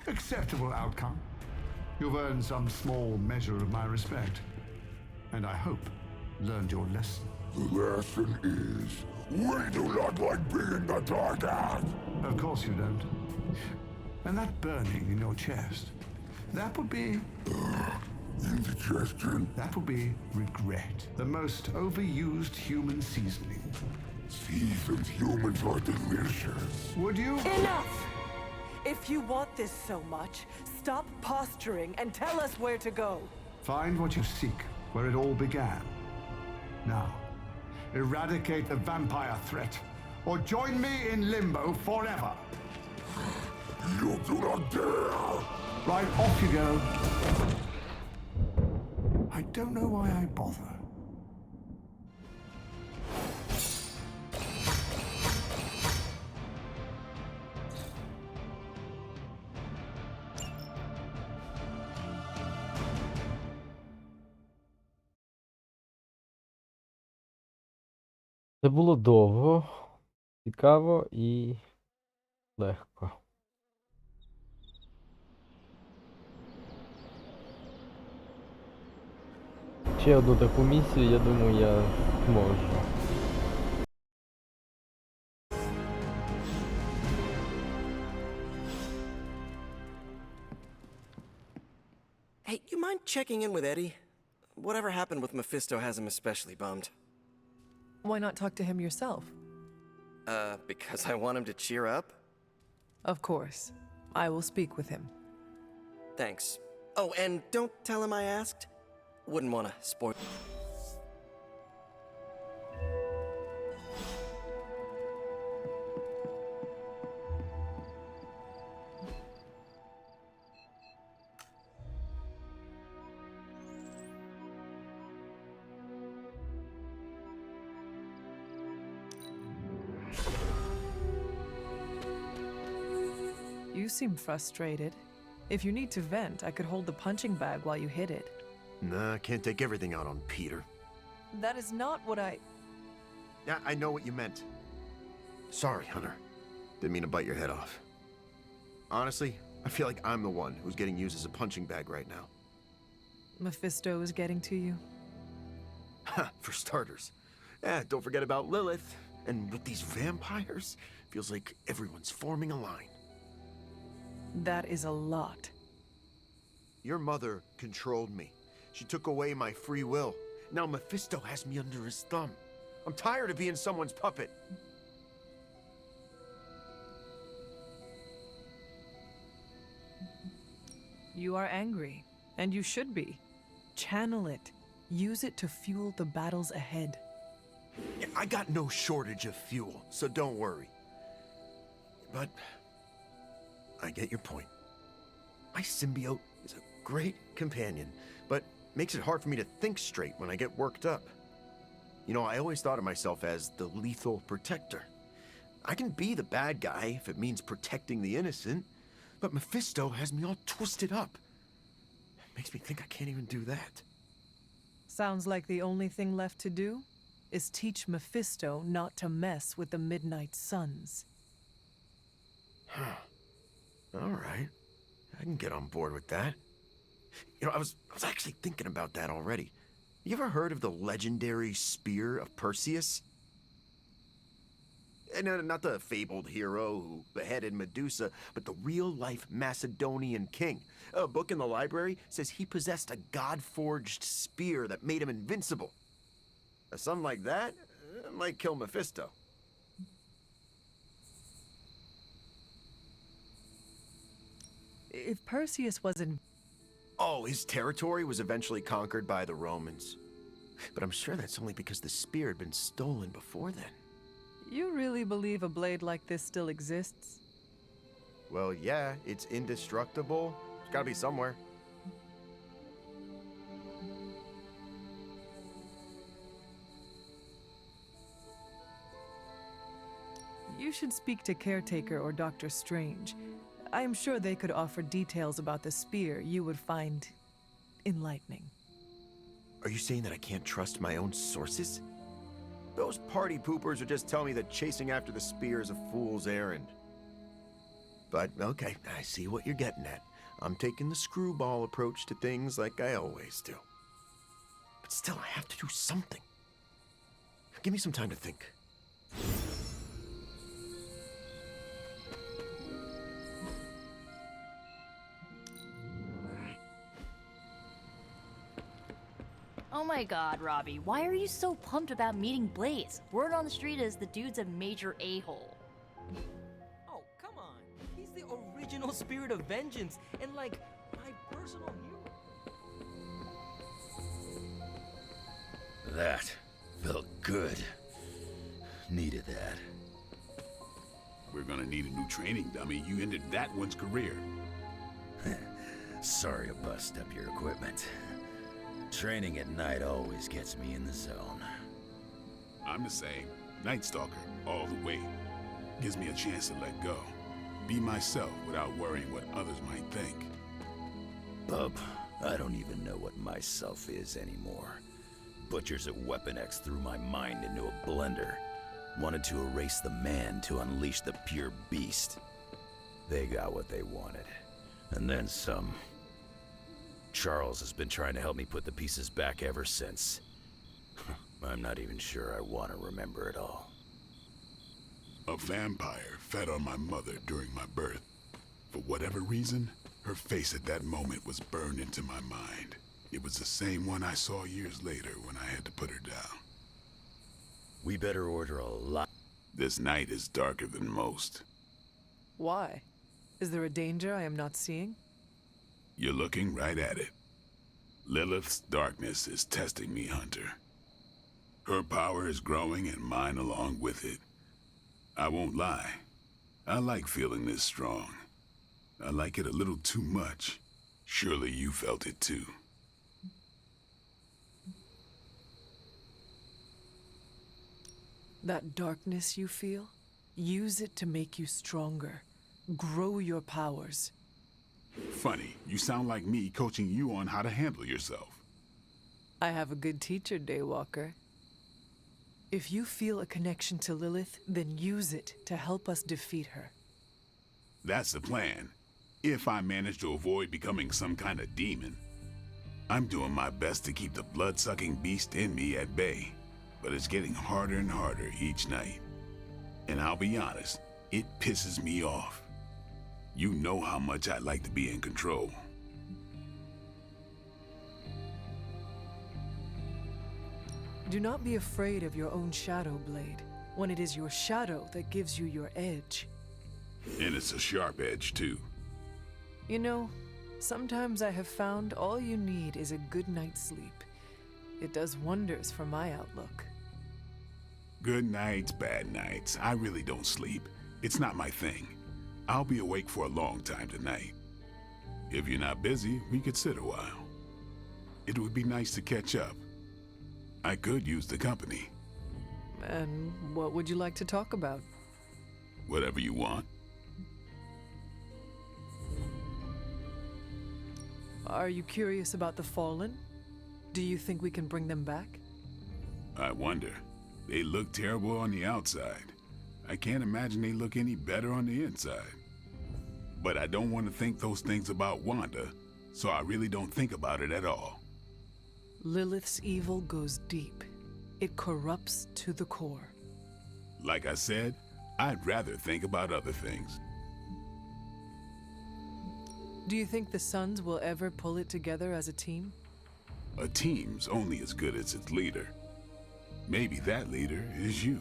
Acceptable outcome. You've earned some small measure of my respect. And I hope learned your lesson. The lesson is, we do not like being the target! Of course you don't. And that burning in your chest, that would be... Indigestion? That would be regret. The most overused human seasoning. Seasoned humans are delicious. Would you? Enough! If you want this so much, stop posturing and tell us where to go. Find what you seek, where it all began. Now, eradicate the vampire threat, or join me in limbo forever. You do not dare! Right, off you go. I don't know why I bother. Це було довго, цікаво і легко. Ще одну таку місію, я думаю, я зможу. Hey, you mind checking in with Eddie? Whatever happened with Mephisto has him especially bummed. Why not talk to him yourself? Because I want him to cheer up? Of course. I will speak with him. Thanks. Oh, and don't tell him I asked. Wouldn't want to spoil... You seem frustrated. If you need to vent, I could hold the punching bag while you hit it. Nah, I can't take everything out on Peter. That is not what I... Yeah, I know what you meant. Sorry, Hunter. Didn't mean to bite your head off. Honestly, I feel like I'm the one who's getting used as a punching bag right now. Mephisto is getting to you. Ha, for starters. Don't forget about Lilith. And with these vampires, feels like everyone's forming a line. That is a lot. Your mother controlled me. She took away my free will. Now Mephisto has me under his thumb. I'm tired of being someone's puppet. You are angry, and you should be. Channel it. Use it to fuel the battles ahead. Yeah, I got no shortage of fuel, so don't worry. But I get your point. My symbiote is a great companion, but makes it hard for me to think straight when I get worked up. You know, I always thought of myself as the lethal protector. I can be the bad guy if it means protecting the innocent, but Mephisto has me all twisted up. It makes me think I can't even do that. Sounds like the only thing left to do is teach Mephisto not to mess with the Midnight Suns. All right. I can get on board with that. You know, I was actually thinking about that already. You ever heard of the legendary spear of Perseus? No, not the fabled hero who beheaded Medusa, but the real-life Macedonian king. A book in the library says he possessed a god-forged spear that made him invincible. Something like that might kill Mephisto. If Perseus wasn't... Oh, his territory was eventually conquered by the Romans. But I'm sure that's only because the spear had been stolen before then. You really believe a blade like this still exists? Well, yeah, it's indestructible. It's gotta be somewhere. You should speak to Caretaker or Dr. Strange. I am sure they could offer details about the spear you would find enlightening. Are you saying that I can't trust my own sources? Those party poopers are just telling me that chasing after the spear is a fool's errand. But, okay, I see what you're getting at. I'm taking the screwball approach to things like I always do. But still, I have to do something. Give me some time to think. Oh my god, Robbie, why are you so pumped about meeting Blaze? Word on the street is the dude's a major a-hole. Oh, come on. He's the original spirit of vengeance and, like, my personal hero. That felt good. Needed that. We're gonna need a new training dummy. You ended that one's career. Sorry to bust up your equipment. Training at night always gets me in the zone. I'm the same. Night Stalker, all the way. Gives me a chance to let go. Be myself without worrying what others might think. Bub, I don't even know what myself is anymore. Butchers at Weapon X threw my mind into a blender. Wanted to erase the man to unleash the pure beast. They got what they wanted. And then some. Charles has been trying to help me put the pieces back ever since. I'm not even sure I want to remember it all. A vampire fed on my mother during my birth. For whatever reason, her face at that moment was burned into my mind. It was the same one I saw years later when I had to put her down. We better order a lot. This night is darker than most. Why? Is there a danger I am not seeing? You're looking right at it. Lilith's darkness is testing me, Hunter. Her power is growing and mine along with it. I won't lie. I like feeling this strong. I like it a little too much. Surely you felt it too. That darkness you feel? Use it to make you stronger. Grow your powers. Funny, you sound like me coaching you on how to handle yourself. I have a good teacher, Daywalker. If you feel a connection to Lilith, then use it to help us defeat her. That's the plan. If I manage to avoid becoming some kind of demon. I'm doing my best to keep the blood-sucking beast in me at bay, but it's getting harder and harder each night. And I'll be honest, it pisses me off. You know how much I like to be in control. Do not be afraid of your own shadow, Blade, when it is your shadow that gives you your edge. And it's a sharp edge, too. You know, sometimes I have found all you need is a good night's sleep. It does wonders for my outlook. Good nights, bad nights. I really don't sleep. It's not my thing. I'll be awake for a long time tonight. If you're not busy, we could sit a while. It would be nice to catch up. I could use the company. And what would you like to talk about? Whatever you want. Are you curious about the Fallen? Do you think we can bring them back? I wonder. They look terrible on the outside. I can't imagine they look any better on the inside. But I don't want to think those things about Wanda, so I really don't think about it at all. Lilith's evil goes deep. It corrupts to the core. Like I said, I'd rather think about other things. Do you think the Sons will ever pull it together as a team? A team's only as good as its leader. Maybe that leader is you.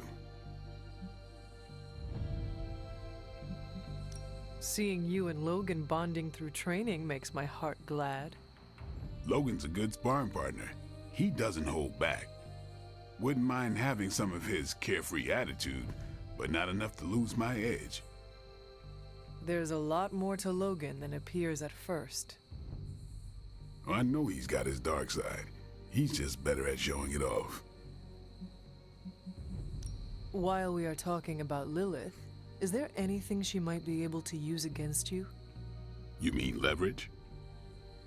Seeing you and Logan bonding through training makes my heart glad. Logan's a good sparring partner. He doesn't hold back. Wouldn't mind having some of his carefree attitude, but not enough to lose my edge. There's a lot more to Logan than appears at first. I know he's got his dark side. He's just better at showing it off. While we are talking about Lilith, Is there anything she might be able to use against you? You mean leverage?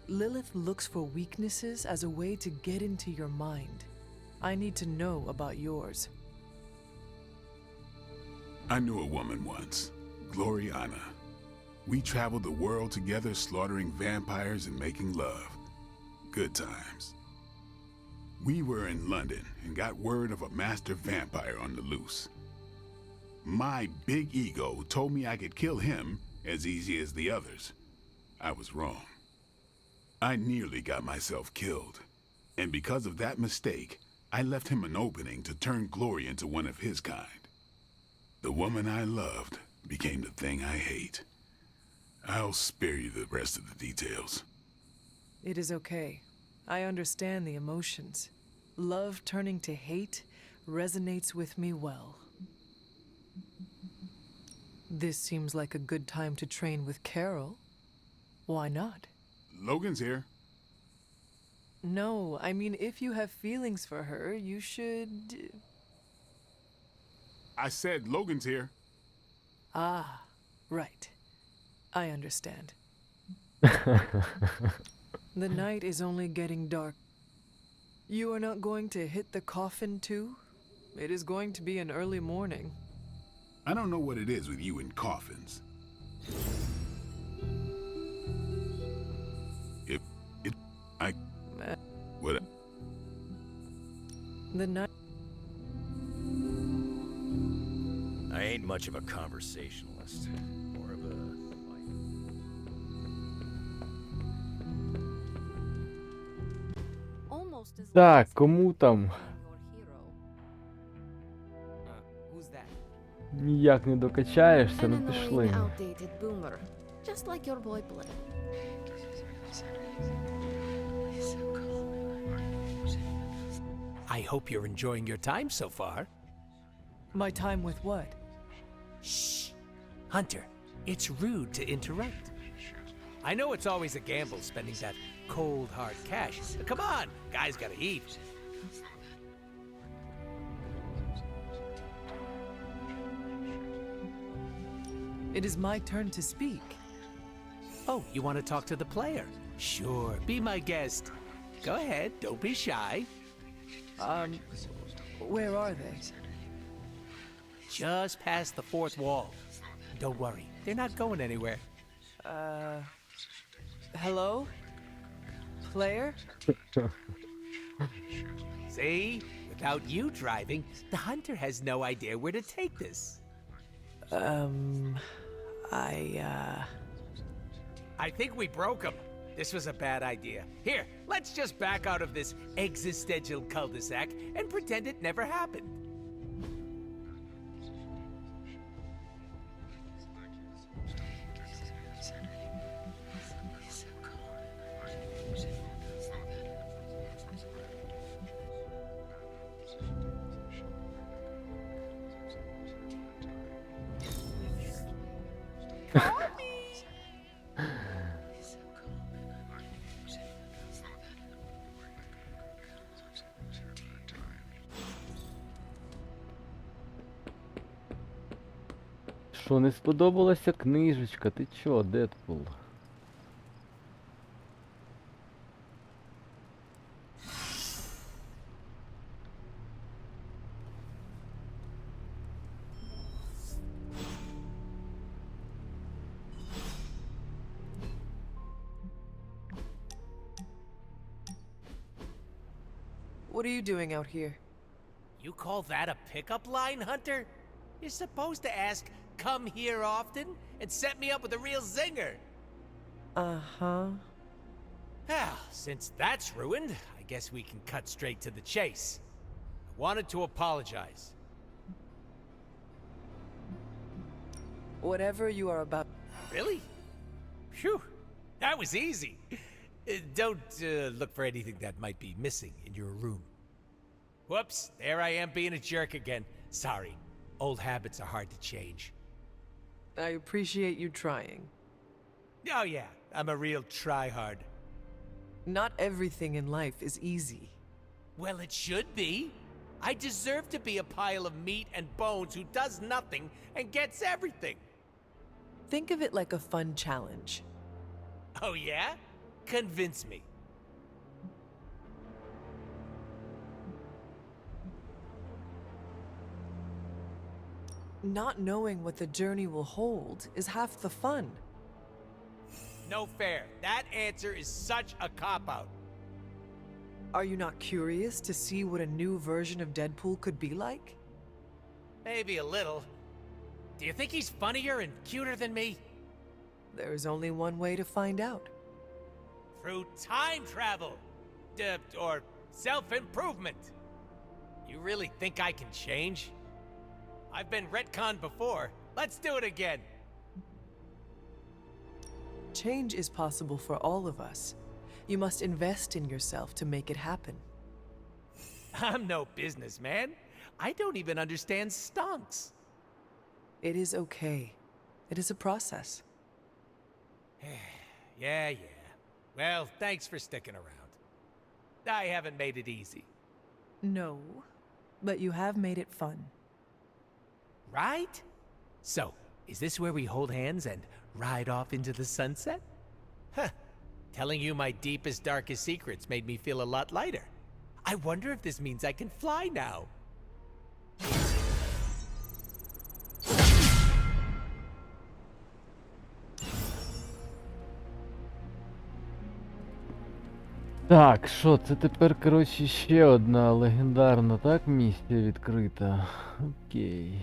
Lilith looks for weaknesses as a way to get into your mind. I need to know about yours. I knew a woman once, Gloriana. We traveled the world together, slaughtering vampires and making love. Good times. We were in London and got word of a master vampire on the loose. My big ego told me I could kill him as easy as the others. I was wrong. I nearly got myself killed. And because of that mistake, I left him an opening to turn Glory into one of his kind. The woman I loved became the thing I hate. I'll spare you the rest of the details. It is okay. I understand the emotions. Love turning to hate resonates with me well. This seems like a good time to train with Carol. Why not? Logan's here. No, I mean, if you have feelings for her, you should... I said Logan's here. Ah, right. I understand. The night is only getting dark. You are not going to hit the coffin too? It is going to be an early morning. I don't know what it is with you and coffins. What? The night... I ain't much of a conversationalist. More of a... Almost as Так, кому там? Who's that? Ніяк не докачаєшся, an ну annoying, пішли. outdated boomer. Just like your boy Blaine. I hope you're enjoying your time so far. My time with what? Shh. Hunter, it's rude to interrupt. I know it's always a gamble spending that cold, hard cash, but come on, guys gotta eat. It is my turn to speak. Oh, you want to talk to the player? Sure, be my guest. Go ahead, don't be shy. Where are they? Just past the fourth wall. Don't worry, they're not going anywhere. Hello? Player? See? Without you driving, the hunter has no idea where to take this. I think we broke him. This was a bad idea. Here, let's just back out of this existential cul-de-sac and pretend it never happened. Що, не сподобалася книжечка? Ти чо, Дедпул? What are you doing out here? You call that a pickup line, Hunter? You're supposed to ask, come here often, and set me up with a real zinger. Uh-huh. Well, since that's ruined, I guess we can cut straight to the chase. I wanted to apologize. Whatever you are about... Really? Phew, that was easy. Don't look for anything that might be missing in your room. Whoops, there I am being a jerk again. Sorry, old habits are hard to change. I appreciate you trying. Oh yeah, I'm a real tryhard. Not everything in life is easy. Well, it should be. I deserve to be a pile of meat and bones who does nothing and gets everything. Think of it like a fun challenge. Oh yeah? Convince me. Not knowing what the journey will hold is half the fun. No fair. That answer is such a cop-out. Are you not curious to see what a new version of Deadpool could be like? Maybe a little. Do you think he's funnier and cuter than me? There's only one way to find out. Through time travel. Or self-improvement. You really think I can change? I've been retconned before. Let's do it again. Change is possible for all of us. You must invest in yourself to make it happen. I'm no businessman. I don't even understand stonks. It is okay. It is a process. Yeah. Well, thanks for sticking around. I haven't made it easy. No, but you have made it fun. Right? So, is this where we hold hands and ride off into the sunset? Huh. Telling you my deepest, darkest secrets made me feel a lot lighter. I wonder if this means I can fly now. Так, що, це тепер, коротше, ще одна легендарна, так, місія відкрита. Окей.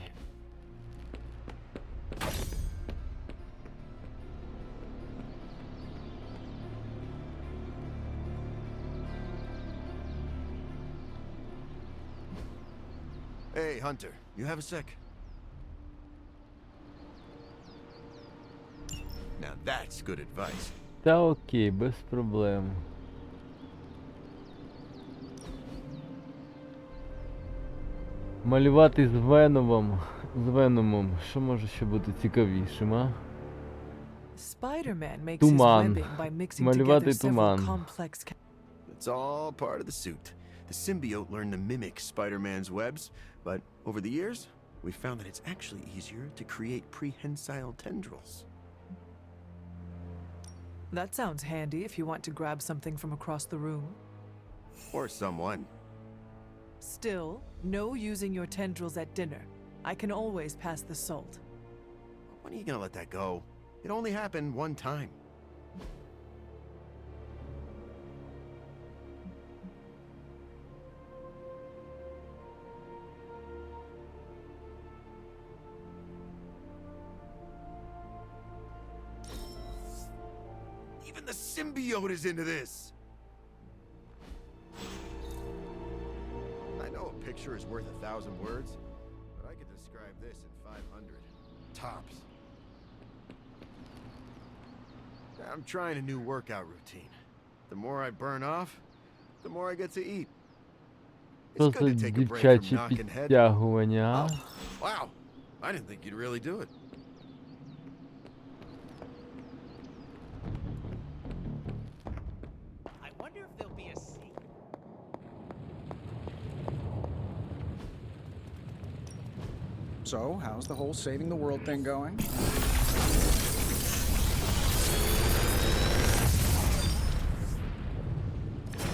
Hey, Hunter, you have a sec? Now that's good advice. Та окей, без проблем. Малювати з Веномом. Що може ще бути цікавішим, а? Spider-Man makes his Туман. webbing by mixing Малювати together several туман. complex It's all part of the suit. The symbiote learned to mimic Spider-Man's webs, but over the years, we found that it's actually easier to create prehensile tendrils. That sounds handy if you want to grab something from across the room. Or someone. Still, no using your tendrils at dinner. I can always pass the salt. When are you gonna let that go? It only happened one time. Even the symbiote is into this! I know a picture is worth 1,000 words, but I could describe this in 500. Tops. I'm trying a new workout routine. The more I burn off, the more I get to eat. Що It's за good to take a break from дівчачі knocking head. підтягування, а? Oh, wow. I didn't think you'd really do it. I wonder if there'll be a secret. So, how's the whole saving the world thing going?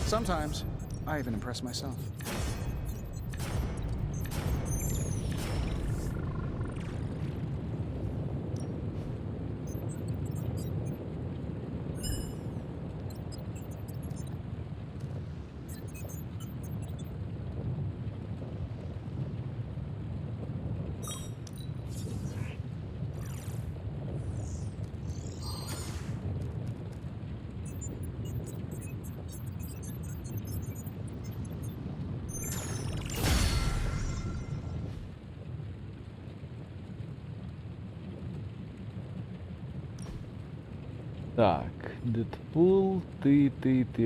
Sometimes, I even impress myself. Так, Дедпул, ти,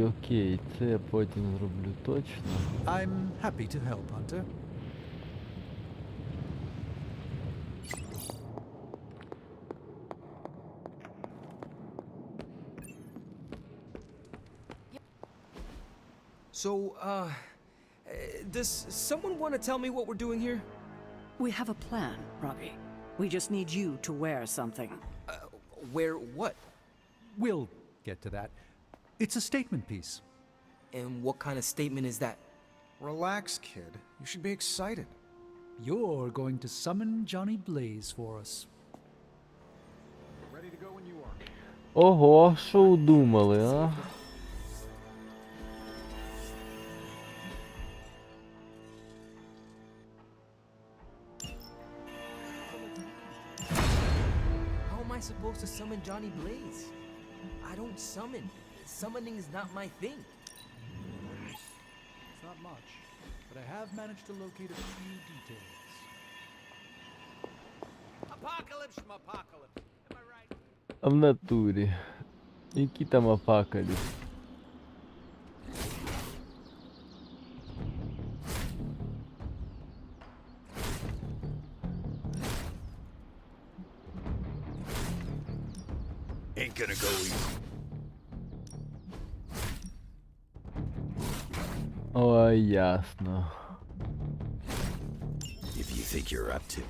окей, це я потім зроблю точно. I'm happy to help, Hunter. So, Does someone want to tell me what we're doing here? We have a plan, Robbie. We just need you to wear something. Wear what? We'll get to that. It's a statement piece. And what kind of statement is that? Relax, kid. You should be excited. You're going to summon Johnny Blaze for us. Ready to go when you are. Ого, що удумали, а? How am I supposed to summon Johnny Blaze? I don't summon. Summoning is not my thing. It's not much, but I have managed to locate a few details. Apocalypse, apocalypse. Am I right? А в натурі. Які там апокаліпс? Ain't gonna go easy. Ой, ясно. If you think you're up to.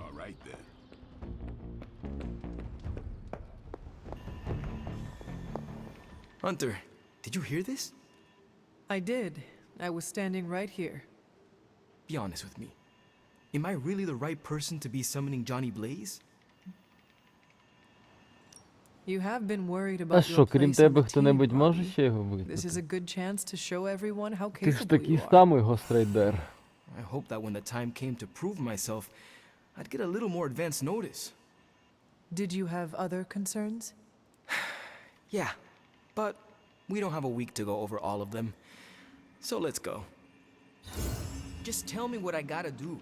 All right then. Hunter, did you hear this? I did. I was standing right here. Be honest with me. Am I really the right person to be summoning Johnny Blaze? You have been worried А about що, your крім place on тебе the хто-небудь team, може Robbie. ще його This is викликати? a good chance to show everyone how Ти ж capable такий you are. самий гострайдер. I hope that when the time came to prove myself, I'd get a little more advance notice. Did you have other concerns? Yeah, but we don't have a week to go over all of them. So let's go. Just tell me what I gotta do.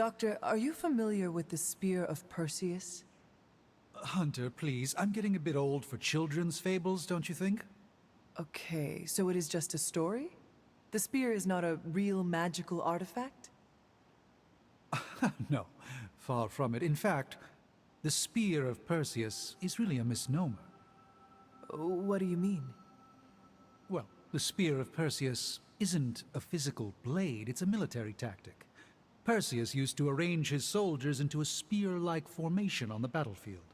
Doctor, are you familiar with the Spear of Perseus? Hunter, please, I'm getting a bit old for children's fables, don't you think? Okay, so it is just a story? The spear is not a real magical artifact? No, far from it. In fact, the Spear of Perseus is really a misnomer. What do you mean? Well, the Spear of Perseus isn't a physical blade, it's a military tactic. Perseus used to arrange his soldiers into a spear-like formation on the battlefield.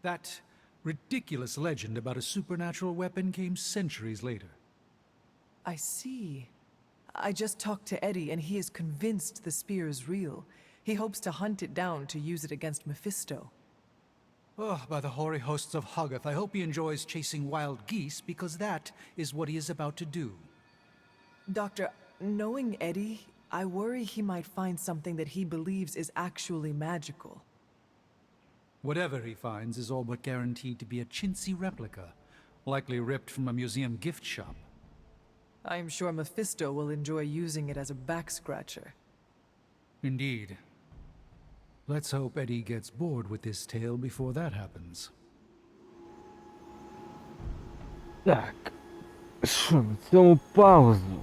That ridiculous legend about a supernatural weapon came centuries later. I see. I just talked to Eddie and he is convinced the spear is real. He hopes to hunt it down to use it against Mephisto. Oh, by the hoary hosts of Hoggoth, I hope he enjoys chasing wild geese, because that is what he is about to do. Doctor, knowing Eddie, I worry he might find something that he believes is actually magical. Whatever he finds is all but guaranteed to be a chintzy replica, likely ripped from a museum gift shop. I am sure Mephisto will enjoy using it as a back-scratcher. Indeed. Let's hope Eddie gets bored with this tale before that happens. Так. Що, на цьому паузу.